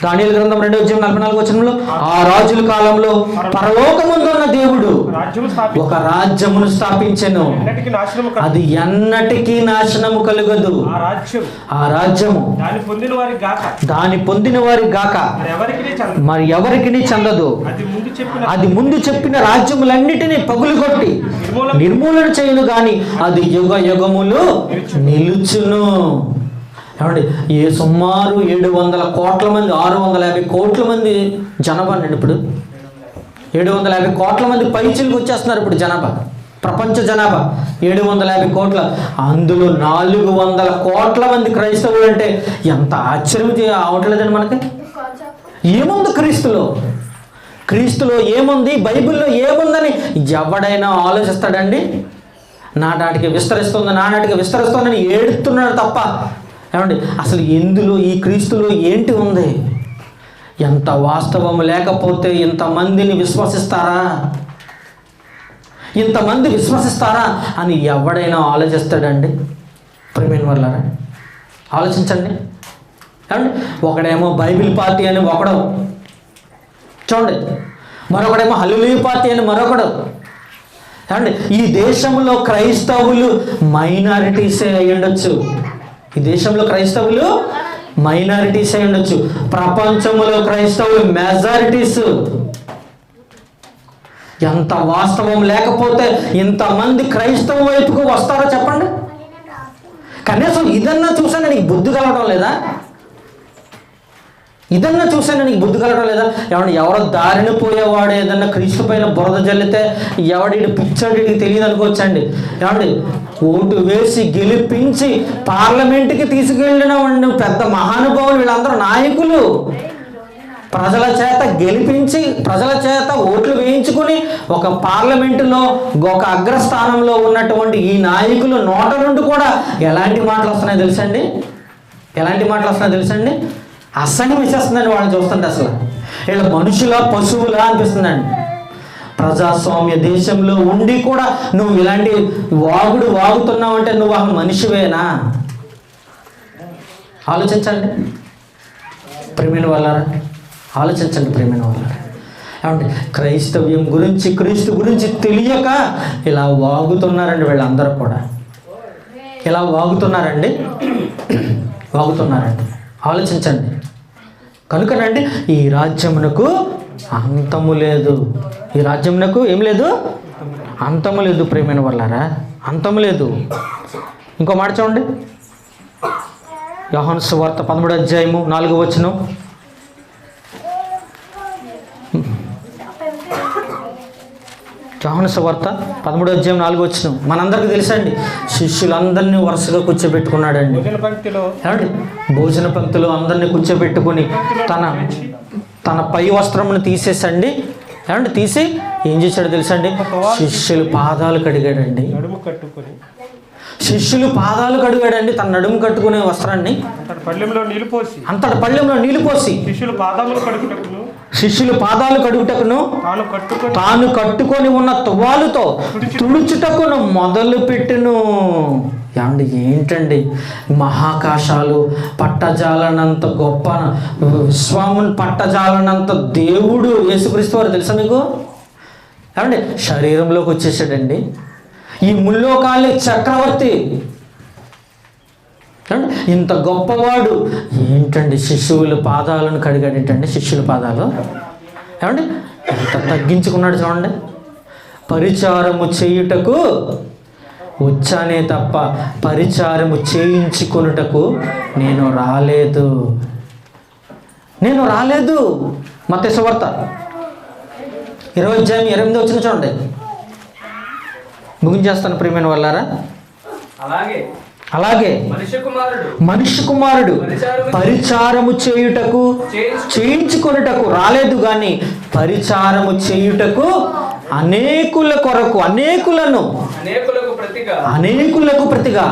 దానియేలు గ్రంథం 2వ అధ్యాయం 44వ వచనంలో ఆ రాజుల కాలంలో పరలోకమందున్న దేవుడు ఒక రాజ్యమును స్థాపించెను. అది ఎన్నటికీ నాశనము కలుగదు. ఆ రాజ్యము దాని పొందిన వారికి గాక మరి ఎవరికి చెందదు. అది ముందు చెప్పిన రాజ్యములన్నిటినీ పగులుగొట్టి నిర్మూలన చేయను గాని అది యుగ యుగములు నిలుచును. ఏమండి? సుమారు 700 కోట్ల మంది, 650 కోట్ల మంది జనాభా అండి. ఇప్పుడు 750 కోట్ల మంది పైచిలకు వచ్చేస్తున్నారు ఇప్పుడు జనాభా. ప్రపంచ జనాభా 750 కోట్ల. అందులో 400 కోట్ల మంది క్రైస్తవులు అంటే ఎంత ఆశ్చర్యం అవట్లేదండి మనకి. ఏముంది క్రీస్తులో ఏముంది, బైబిల్లో ఏముందని ఎవడైనా ఆలోచిస్తాడండి? నానాటికి విస్తరిస్తుందని ఏడుతున్నాడు తప్ప. ఏమండి? అసలు ఎందులో, ఈ క్రీస్తులో ఏంటి ఉంది? ఎంత వాస్తవం లేకపోతే ఇంతమందిని విశ్వసిస్తారా అని ఎవడైనా ఆలోచిస్తాడండి? ప్రియమైన వాళ్ళారా, ఆలోచించండి. ఏమండి, ఒకడేమో బైబిల్ పార్టీ అని ఒకడు చూడండి, మరొకడేమో హల్లెలూయా పార్టీ అని మరొకడు. ఏమండి, ఈ దేశంలో క్రైస్తవులు మైనారిటీసే అయి ఉండొచ్చు. ఈ దేశంలో క్రైస్తవులు మైనారిటీస్ అయి ఉండొచ్చు. ప్రపంచంలో క్రైస్తవులు మెజారిటీస్. ఎంత వాస్తవం లేకపోతే ఇంతమంది క్రైస్తవ వైపుకు వస్తారో చెప్పండి. కనీసం ఇదన్నా చూసాను నీకు బుద్ధి కలగడం లేదా? ఇదన్నా చూసాను నీకు బుద్ధి కలగడం లేదా? ఏమన్నా ఎవరో దారిన పోయేవాడు ఏదన్నా క్రీస్తు పైన బురద జల్లితే ఎవడి పిచ్చడికి తెలియదు అనుకోవచ్చండి. ఏమండి, ఓటు వేసి గెలిపించి పార్లమెంటుకి తీసుకెళ్ళిన పెద్ద మహానుభావులు వీళ్ళందరూ నాయకులు. ప్రజల చేత గెలిపించి ప్రజల చేత ఓట్లు వేయించుకుని ఒక పార్లమెంటులో ఒక అగ్రస్థానంలో ఉన్నటువంటి ఈ నాయకులు నోట నుండి కూడా ఎలాంటి మాటలు వస్తున్నాయో తెలుసండి? ఎలాంటి మాటలు వస్తున్నాయో తెలుసండి? అసహ్యం వేసేస్తుందండి వాళ్ళని చూస్తుంటే. అసలు వీళ్ళ మనుషుల పశువులా అనిపిస్తుందండి. ప్రజాస్వామ్య దేశంలో ఉండి కూడా నువ్వు ఇలాంటి వాగుతున్నావు అంటే నువ్వు అసలు మనిషివేనా? ఆలోచించండి ప్రియమైన వాళ్ళారా, ఆలోచించండి ప్రియమైన వాళ్ళారా. ఏమంటే క్రైస్తవ్యం గురించి క్రీస్తు గురించి తెలియక ఇలా వాగుతున్నారండి వీళ్ళందరూ కూడా. ఇలా వాగుతున్నారండి. ఆలోచించండి. కనుకనండి ఈ రాజ్యమునకు అంతము లేదు. ఈ రాజ్యమునకు ఏం లేదు? అంతము లేదు ప్రియమైన వాళ్ళారా, అంతము లేదు. ఇంకో మాట చూడండి, యోహాను సువార్త 13వ అధ్యాయము 4వ వచనం. యోహాను సువార్త 13వ అధ్యాయం 4వ వచనం మనందరికీ తెలుసండి. శిష్యులందరినీ వరుసగా కూర్చోబెట్టుకున్నాడండి. భోజన పంక్తిలో అందరినీ కూర్చోబెట్టుకుని తన పై వస్త్రమును తీసేసండి. ఏమంటే తీసి ఏం చేశాడో తెలుసండి? శిష్యులు పాదాలు కడిగాడండి. శిష్యులు పాదాలు కడిగాడండి తన నడుము కట్టుకునే వస్త్రాన్ని. అంతటి పళ్ళెంలో నీళ్లు పోసి శిష్యులు పాదాలు కడుగుటకును తాను కట్టుకొని ఉన్న తువాలుతో తుడుచుటకును మొదలు పెట్టును. ఏమండి, ఏంటండి మహాకాశాలు పట్టజాలనంత గొప్ప విశ్వాముని పట్టజాలనంత దేవుడు యేసుక్రీస్తు వారు తెలుసా మీకు? ఏమండి శరీరంలోకి వచ్చేసాడండి. ఈ ముల్లోకాలి చక్రవర్తి ఇంత గొప్పవాడు ఏంటండి శిశువుల పాదాలను కడిగాడేంటండి? శిష్యుల పాదాలు. ఏమండి ఎంత తగ్గించుకున్నాడు చూడండి. పరిచారము చేయుటకు వచ్చానే తప్ప పరిచారము చేయించుకొనుటకు నేను రాలేదు. మత్తయి సువార్త 20వ అధ్యాయం 28వ వచనం చూడండి. ముగించేస్తాను ప్రియమైన వాళ్ళారా. అలాగే మనిషి కుమారుడు పరిచారము చేయుటకు చేయించుకొనుటకు రాలేదు గాని పరిచారము చేయుటకు అనేకుల కొరకు అనేకులకు ప్రతిగా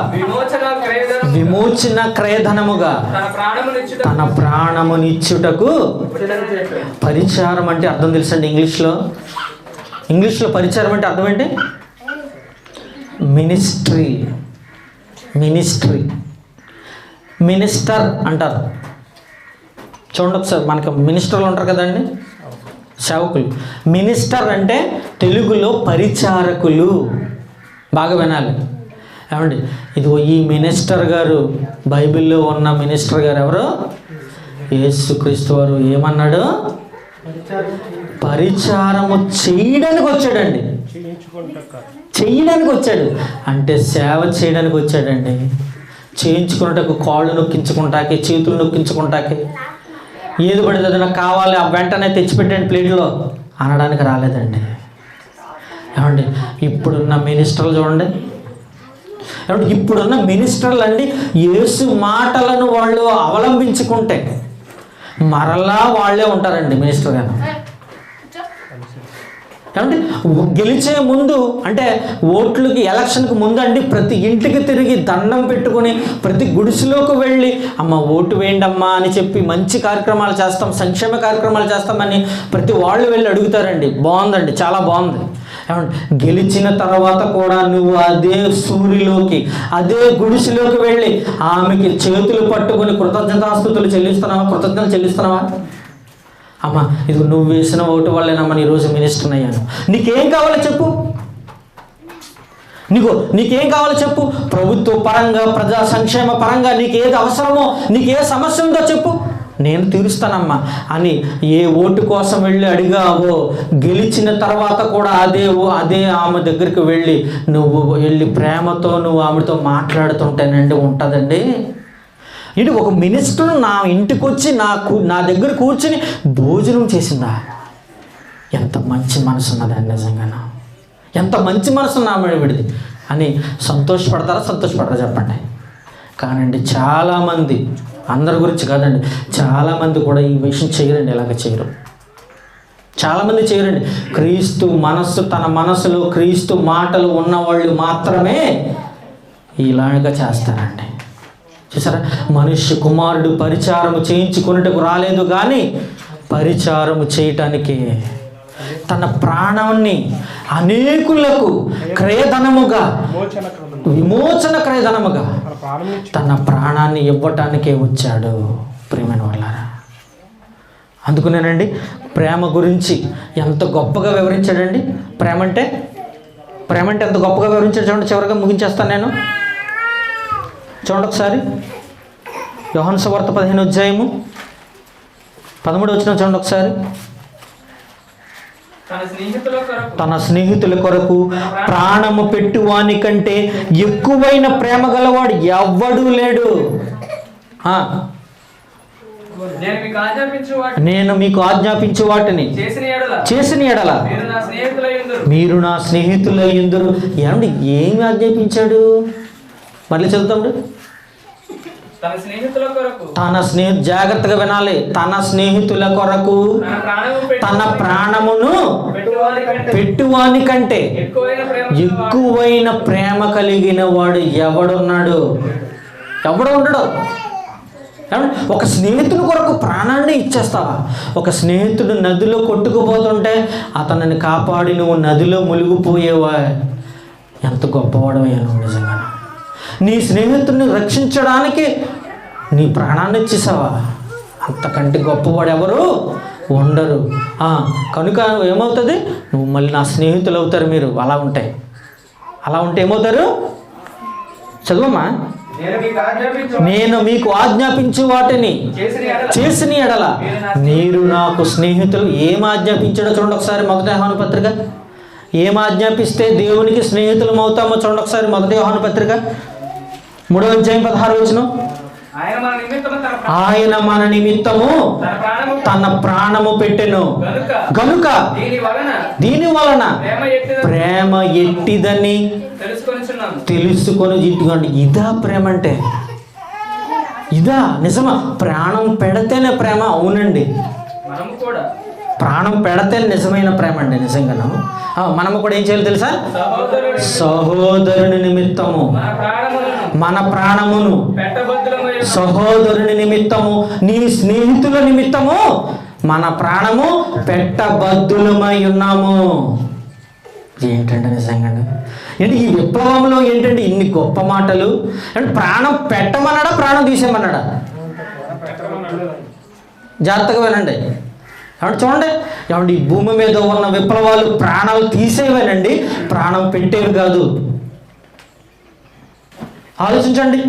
విమోచన క్రయధనముగా తన ప్రాణమునిచ్చుటకు. పరిచారం అంటే అర్థం తెలుసండి? ఇంగ్లీష్లో పరిచారం అంటే అర్థం ఏంటి? మినిస్టర్ అంటారు. చూడండి ఒకసారి, మనకి మినిస్టర్లు ఉంటారు కదండి, సేవకులు. మినిస్టర్ అంటే తెలుగులో పరిచారకులు. బాగా వినాలి. ఏమండి ఇది ఈ మినిస్టర్ గారు, బైబిల్లో ఉన్న మినిస్టర్ గారు ఎవరు? యేసుక్రీస్తు వారు ఏమన్నాడు? పరిచారము చేయడానికి వచ్చాడండి. చేయడానికి వచ్చాడు అంటే సేవ చేయడానికి వచ్చాడండి. చేయించుకున్నటకు కాళ్ళు నొక్కించుకుంటాకి, చేతులు నొక్కించుకుంటాకి, ఏది పడితే నాకు కావాలి ఆ వెంటనే తెచ్చిపెట్టండి ప్లేట్లో అనడానికి రాలేదండి. ఏమండి ఇప్పుడున్న మినిస్టర్లు చూడండి. ఏమంటే ఇప్పుడున్న మినిస్టర్లు అండి యేసు మాటలను వాళ్ళు అవలంబించుకుంటే మరలా వాళ్ళే ఉంటారండి మినిస్టర్ గారు. ఏమంటే గెలిచే ముందు అంటే ఓట్లకి ఎలక్షన్కి ముందు అండి ప్రతి ఇంటికి తిరిగి దండం పెట్టుకుని ప్రతి గుడిసెలోకి వెళ్ళి అమ్మ ఓటు వేయండి అమ్మా అని చెప్పి మంచి కార్యక్రమాలు చేస్తాం, సంక్షేమ కార్యక్రమాలు చేస్తామని ప్రతి వాళ్ళు వెళ్ళి అడుగుతారండి. బాగుందండి, చాలా బాగుంది. ఏమంటే గెలిచిన తర్వాత కూడా నువ్వు అదే సూరిలోకి, అదే గుడిసెలోకి వెళ్ళి ఆమెకి చేతులు పట్టుకొని కృతజ్ఞతాస్తుతులు చెల్లిస్తున్నావా? కృతజ్ఞతలు చెల్లిస్తున్నావా? అమ్మా, ఇది నువ్వు వేసిన ఓటు వల్లేనమ్మా ఈరోజు మినిస్టర్ అయ్యాను. నీకేం కావాలో చెప్పు, నీకేం కావాలో చెప్పు. ప్రభుత్వ పరంగా, ప్రజా సంక్షేమ పరంగా నీకేది అవసరమో, నీకే సమస్య ఉందో చెప్పు, నేను తీరుస్తానమ్మా అని ఏ ఓటు కోసం వెళ్ళి అడిగావో, గెలిచిన తర్వాత కూడా అదే ఆమె దగ్గరికి వెళ్ళి నువ్వు వెళ్ళి ప్రేమతో నువ్వు ఆమెతో మాట్లాడుతుంటేనండి ఉంటుందండి. ఇది ఒక మినిస్టర్ నా ఇంటికి వచ్చి నా దగ్గర కూర్చుని భోజనం చేసిందా? ఎంత మంచి మనసు ఉన్నదండి నిజంగా, ఎంత మంచి మనసు నా విడిది అని సంతోషపడతారా చెప్పండి. కానండి చాలామంది, అందరి గురించి కాదండి, చాలామంది కూడా ఈ విషయం చేయరండి, ఇలాగ చేయరు. చాలామంది చేయరండి. క్రీస్తు మనస్సు, తన మనసులో క్రీస్తు మాటలు ఉన్నవాళ్ళు మాత్రమే ఇలాగ చేస్తారండి. చూసారా, మనుష్య కుమారుడు పరిచారము చేయించుకున్నట్టుకు రాలేదు కానీ పరిచారము చేయటానికి తన ప్రాణాన్ని అనేకులకు విమోచన క్రయధనముగా తన ప్రాణాన్ని ఇవ్వటానికే వచ్చాడు. ప్రియమైన వాళ్ళారా, అందుకునేనండి ప్రేమ గురించి ఎంత గొప్పగా వివరించాడండి. ప్రేమ అంటే ఎంత గొప్పగా వివరించాడు చూడండి. చివరిగా ముగించేస్తాను నేను. చూడండి ఒకసారి, యోహాను సువార్త 15వ అధ్యాయము 13వ వచనం చూడండి ఒకసారి. తన స్నేహితుల కొరకు ప్రాణము పెట్టువాని కంటే ఎక్కువైన ప్రేమ గలవాడు ఎవ్వడూ లేడు. నేను మీకు ఆజ్ఞాపించు వాటిని చేసిన ఎడల మీరు నా స్నేహితులయ్యుందురు. ఏమండి, ఏమి ఆజ్ఞాపించాడు? మళ్ళీ చదువుతాడు. జాగ్రత్తగా వినాలి. తన స్నేహితుల కొరకు తన ప్రాణమును పెట్టువాని కంటే ఎక్కువైన ప్రేమ కలిగిన వాడు ఎవడున్నాడు? ఎవడు ఉండడు. ఒక స్నేహితుని కొరకు ప్రాణాన్ని ఇచ్చేస్తావా? ఒక స్నేహితుడు నదిలో కొట్టుకుపోతుంటే అతనిని కాపాడి నువ్వు నదిలో మునిగిపోయేవా? ఎంత గొప్పవాడవయ్యాను నిజంగా. నీ స్నేహితుడిని రక్షించడానికి నీ ప్రాణాన్ని ఇచ్చేసావా? అంతకంటే గొప్పవాడు ఎవరు ఉండరు. కనుక ఏమవుతుంది? నువ్వు మళ్ళీ నా స్నేహితులు అవుతారు. మీరు అలా ఉంటే ఏమవుతారు? చదువమ్మా. నేను మీకు ఆజ్ఞాపించు వాటిని చేసిన ఎడల మీరు నాకు స్నేహితులు. ఏం ఆజ్ఞాపించాడో చూడండి ఒకసారి. 1 యోహాను పత్రిక. ఏం ఆజ్ఞాపిస్తే దేవునికి స్నేహితులం అవుతామో చూడండి ఒకసారి. 1 యోహాను పత్రిక 3వ అధ్యాయం 16వ వచనం. ఆయన మన నిమిత్తము తన ప్రాణము పెట్టెను గనుక దీని వలన ప్రేమ ఎట్టిదని తెలుసుకొని ఇదిగోండి. ఇదా ప్రేమ అంటే? ఇదా నిజమా? ప్రాణం పెడితేనే ప్రేమ? అవునండి, ప్రాణం పెడితే నిజమైన ప్రేమ అండి. నిజంగా మనము కూడా ఏం చేయాలి తెలుసా? సహోదరుని నిమిత్తము మన ప్రాణమును, సహోదరుని నిమిత్తము, నీ స్నేహితుల నిమిత్తము మన ప్రాణము పెట్టబద్దులమై ఉన్నాము. ఏంటంటే నిజంగా ఏంటి ఈ విప్లవంలో ఏంటంటే ఇన్ని గొప్ప మాటలు? అంటే ప్రాణం పెట్టమన్నాడా, ప్రాణం తీసేమన్నాడా? జాగ్రత్తగా వినండి. ఏమంటే చూడండి, ఏమంటే ఈ భూమి మీద ఉన్న విప్లవాలు ప్రాణాలు తీసేవేనండి, ప్రాణం పెట్టేవి కాదు. ఆలోచించండి.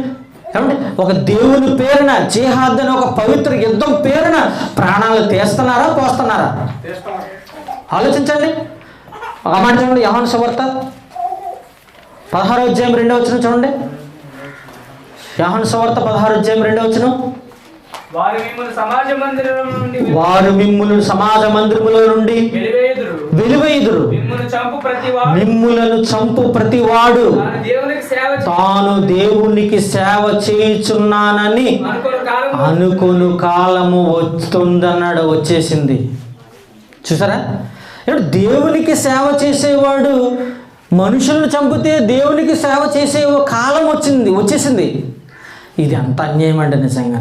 ఏమంటే ఒక దేవుని పేరున జిహాద్ అని ఒక పవిత్ర యుద్ధం పేరున ప్రాణాలు తీస్తున్నారా, పోస్తున్నారా? ఆలోచించండి. ఆ మాట చూడండి. యోహాను సువార్త 16వ అధ్యాయం 2వ వచనం చూడండి. యోహాను సువార్త 16వ అధ్యాయం 2వ వచనం. వారు మిమ్ములను సమాజ మందిరములో నుండి వెలివేయుదురు. మిమ్ములను చంపు ప్రతివాడు తాను దేవునికి సేవ చేయుచున్నానని అనుకొను కాలము వస్తుందన్నాడు. వచ్చేసింది. చూసారా? దేవునికి సేవ చేసేవాడు మనుషులను చంపితే దేవునికి సేవ చేసే కాలం వచ్చేసింది. ఇది అంత అన్యాయం అండి నిజంగా.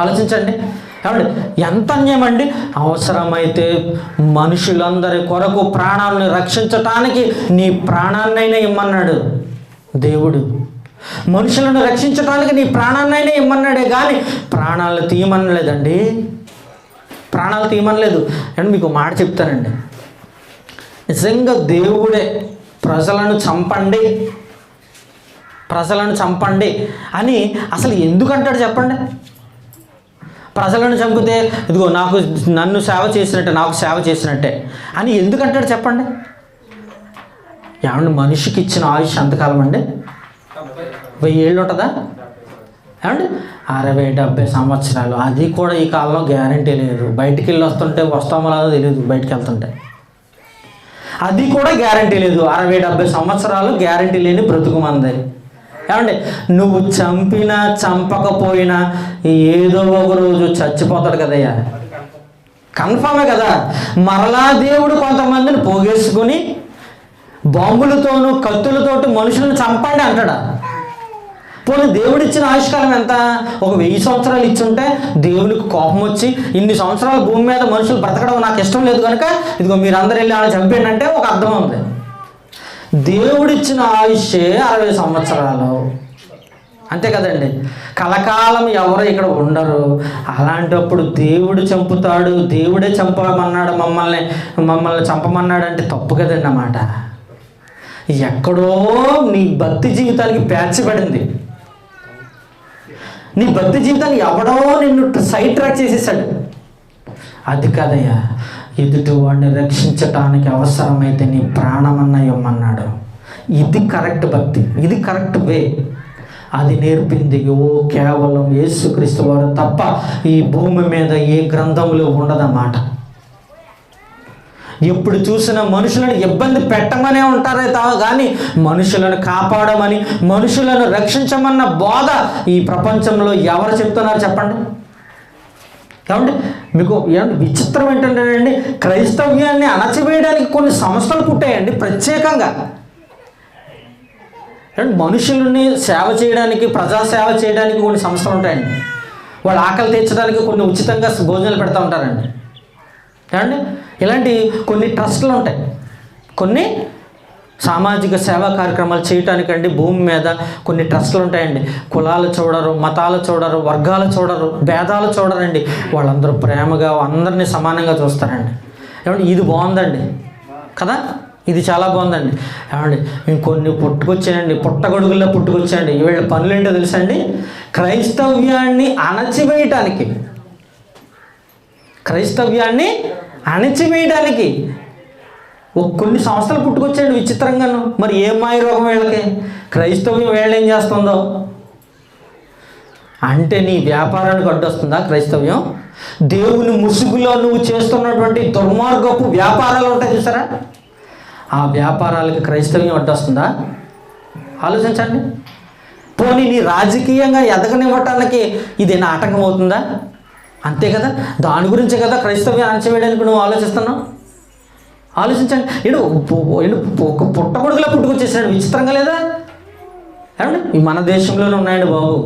ఆలోచించండి. ఏమండి ఎంత అన్యాయం అండి. అవసరమైతే మనుషులందరి కొరకు ప్రాణాలను రక్షించటానికి నీ ప్రాణాన్నైనా ఇమ్మన్నాడు దేవుడు. మనుషులను రక్షించడానికి నీ ప్రాణాన్నైనా ఇమ్మన్నాడే కానీ ప్రాణాలు తీయమనలేదండి. ప్రాణాలు తీయమనలేదు. అండ్ మీకు మాట చెప్తానండి, నిజంగా దేవుడే ప్రజలను చంపండి అని అసలు ఎందుకంటాడు చెప్పండి? ప్రజలను చంపితే ఇదిగో నన్ను సేవ చేసినట్టే, నాకు సేవ చేసినట్టే అని ఎందుకంటాడు చెప్పండి? ఏమండి మనిషికి ఇచ్చిన ఆయుష్ ఎంతకాలం అండి? 1000 ఏళ్ళు ఉంటుందా ఏమండి? 60-70 సంవత్సరాలు. అది కూడా ఈ కాలంలో గ్యారంటీ లేదు. బయటికి వెళ్ళి వస్తామో లేదో తెలియదు. బయటికి వెళ్తుంటే అది కూడా గ్యారంటీ లేదు. 60-70 సంవత్సరాలు గ్యారంటీ లేని బ్రతుకు మంది. ఏమండి నువ్వు చంపినా చంపకపోయినా ఏదో ఒక రోజు చచ్చిపోతాడు కదయ్యా, కన్ఫామే కదా. మరలా దేవుడు కొంతమందిని పోగేసుకుని బాంబులతోనూ కత్తులతోటి మనుషులను చంపండి అంటాడా? పోనీ దేవుడిచ్చిన ఆయుష్కాలం ఎంత? ఒక 1000 సంవత్సరాలు ఇచ్చుంటే దేవునికి కోపం వచ్చి ఇన్ని సంవత్సరాల భూమి మీద మనుషులు బ్రతకడం నాకు ఇష్టం లేదు కనుక ఇదిగో మీరందరూ వెళ్ళి వాళ్ళని చంపేయండి అంటే ఒక అర్థం ఉంది. దేవుడిచ్చిన ఆయుష్ే 60 సంవత్సరాలు, అంతే కదండి. కలకాలం ఎవరు ఇక్కడ ఉండరు. అలాంటప్పుడు దేవుడు చంపుతాడు, దేవుడే చంపమన్నాడు, మమ్మల్ని చంపమన్నాడు అంటే తప్పు కదండి అన్నమాట. ఎక్కడో నీ భక్తి జీవితానికి పేర్చబడింది. నీ భక్తి జీవితాన్ని ఎవడో నిన్ను సైడ్ ట్రాక్ చేసేసాడు. అది కదయ్యా, ఎదుటి వాడిని రక్షించటానికి అవసరమైతే నీ ప్రాణమన్నా ఇవ్వమన్నాడు. ఇది కరెక్ట్ భక్తి, ఇది కరెక్ట్ వే. అది నేర్పింది కేవలం యేసుక్రీస్తు వారు తప్ప ఈ భూమి మీద ఏ గ్రంథంలో ఉండదన్నమాట. ఎప్పుడు చూసినా మనుషులను ఇబ్బంది పెట్టమనే ఉంటారే కానీ మనుషులను కాపాడమని, మనుషులను రక్షించమన్న బోధ ఈ ప్రపంచంలో ఎవరు చెప్తున్నారు చెప్పండి? ఏమండి మీకు ఏమంటే విచిత్రం ఏంటంటేనండి, క్రైస్తవ్యాన్ని అణచివేయడానికి కొన్ని సంస్థలు పుట్టాయండి ప్రత్యేకంగా. మనుషులని సేవ చేయడానికి, ప్రజాసేవ చేయడానికి కొన్ని సంస్థలు ఉంటాయండి. వాళ్ళ ఆకలి తీర్చడానికి కొన్ని ఉచితంగా భోజనాలు పెడతా ఉంటారండి. ఏమండి ఇలాంటి కొన్ని ట్రస్టులు ఉంటాయి. కొన్ని సామాజిక సేవా కార్యక్రమాలు చేయటానికండి భూమి మీద కొన్ని ట్రస్టులు ఉంటాయండి. కులాలు చూడరు, మతాలు చూడరు, వర్గాలు చూడరు, భేదాలు చూడరండి. వాళ్ళందరూ ప్రేమగా అందరినీ సమానంగా చూస్తారండి. ఏమంటే ఇది బాగుందండి కదా, ఇది చాలా బాగుందండి. ఏమండి ఇంకొన్ని పుట్టుకొచ్చాయండి, పుట్టగొడుగుల్లో పుట్టుకొచ్చాయండి. వీళ్ళ పనులు ఏంటో తెలుసా అండి? క్రైస్తవ్యాన్ని అణచివేయడానికి కొన్ని సంస్థలు పుట్టుకొచ్చాయండి విచిత్రంగాను. మరి ఏం మాయ రోగం వీళ్ళకి? క్రైస్తవ్యం వీళ్ళు ఏం చేస్తుందో అంటే నీ వ్యాపారానికి అడ్డొస్తుందా క్రైస్తవ్యం? దేవుని ముసుగులో నువ్వు చేస్తున్నటువంటి దుర్మార్గపు వ్యాపారాలు ఉంటాయి చూసారా, ఆ వ్యాపారాలకి క్రైస్తవ్యం అడ్డొస్తుందా? ఆలోచించండి. పోనీ నీ రాజకీయంగా ఎదగనివ్వటానికి ఇది ఆటంకం అవుతుందా? అంతే కదా, దాని గురించే కదా క్రైస్తవ్యం అణచివేయడానికి నువ్వు ఆలోచిస్తున్నావు. ఆలోచించండి. ఒక పుట్టగొడుగులా పుట్టుకొచ్చేసాడు, విచిత్రంగా లేదా? ఏమండి మన దేశంలోనే ఉన్నాయండి బాబు,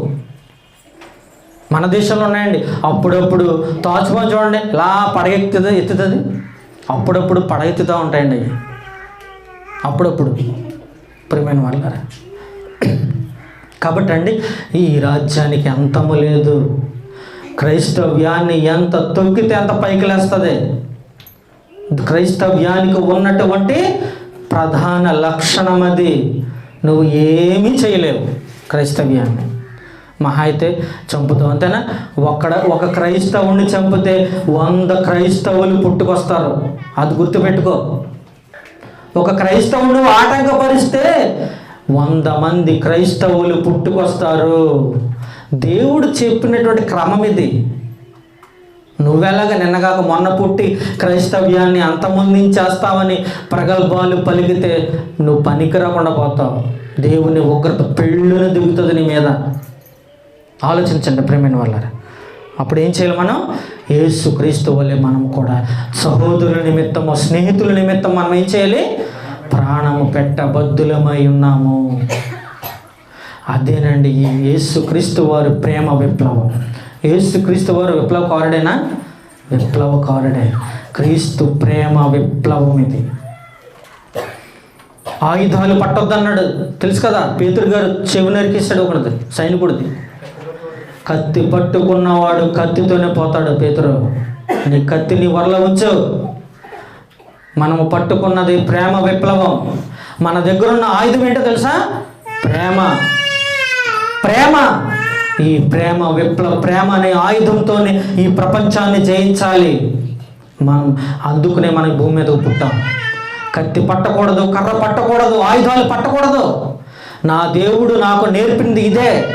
మన దేశంలో ఉన్నాయండి. అప్పుడప్పుడు తాజ్మహల్ చూడండి ఇలా ఎత్తుతుంది, అప్పుడప్పుడు పడగెత్తుతూ ఉంటాయండి అవి, అప్పుడప్పుడు. ప్రియమైన వాళ్ళారా, కాబట్టి అండి ఈ రాజ్యానికి అంతము లేదు. క్రైస్తవ్యాన్ని ఎంత తొక్కితే అంత పైకి లేస్తుంది. క్రైస్తవ్యానికి ఉన్నటువంటి ప్రధాన లక్షణం అది. నువ్వు ఏమీ చేయలేవు క్రైస్తవ్యాన్ని. మహా అయితే చంపుతావు అంతేనా? ఒక క్రైస్తవుని చంపితే 100 క్రైస్తవులు పుట్టుకొస్తారు, అది గుర్తుపెట్టుకో. ఒక క్రైస్తవుని ఆటంకపరిస్తే 100 మంది క్రైస్తవులు పుట్టుకొస్తారు. దేవుడు చెప్పినటువంటి క్రమం ఇది. నువ్వెలాగా నిన్నగాక మొన్న పుట్టి క్రైస్తవ్యాన్ని అంతమొందించేస్తావని ప్రగల్భాలు పలికితే నువ్వు పనికిరాకుండా పోతావు. దేవుని ఉగ్రత పెళ్ళును దిగుతుంది నీ మీద. ఆలోచించండి ప్రేమైన వాళ్ళారా. అప్పుడు ఏం చేయాలి? మనం యేసుక్రీస్తు వల్లే మనం కూడా సహోదరుల నిమిత్తము, స్నేహితుల నిమిత్తం మనం ఏం చేయాలి? ప్రాణము పెట్టబద్దులమై ఉన్నాము. అదేనండి ఈ యేసుక్రీస్తు వారి ప్రేమ విప్లవం. యేసుక్రీస్తు వారు విప్లవకారుడేనా? విప్లవకారుడే. క్రీస్తు ప్రేమ విప్లవం ఇది. ఆయుధాలు పట్టొద్దన్నాడు, తెలుసు కదా. పేతురు గారు చెవి నరికిస్తాడు ఒకటి సైనికుడిది. కత్తి పట్టుకున్నవాడు కత్తితోనే పోతాడు. పేతురు, నీ కత్తి నీ వరలో ఉంచు. మనము పట్టుకున్నది ప్రేమ విప్లవం. మన దగ్గర ఉన్న ఆయుధం ఏంటో తెలుసా? ప్రేమ. ప్రేమ. ఈ ప్రేమ ప్రేమ అనే ఆయుధంతోనే ఈ ప్రపంచాన్ని జయించాలి. మనం అందుకునే మనకి భూమి మీద పుట్టాం. కత్తి పట్టకూడదు, కర్ర పట్టకూడదు, ఆయుధాలు పట్టకూడదు. నా దేవుడు నాకు నేర్పింది ఇదే.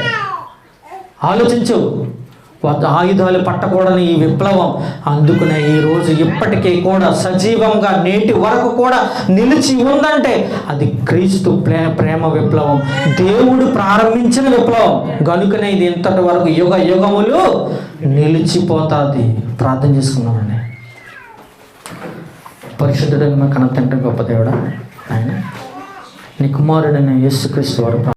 ఆలోచించు. ఆయుధాలు పట్టకూడని ఈ విప్లవం అందుకునే ఈరోజు ఇప్పటికీ కూడా సజీవంగా నేటి వరకు కూడా నిలిచి ఉందంటే అది క్రీస్తు ప్రేమ విప్లవం. దేవుడు ప్రారంభించిన విప్లవం కనుకనే ఇది ఇంతటి వరకు యుగ యుగములు నిలిచిపోతుంది. ప్రార్థన చేసుకున్నామండి. పరిశుద్ధుడైన మా కన్న తండ్రి, గొప్ప దేవుడా, ఆయన నీ కుమారుడైన యేసుక్రీస్తు వారు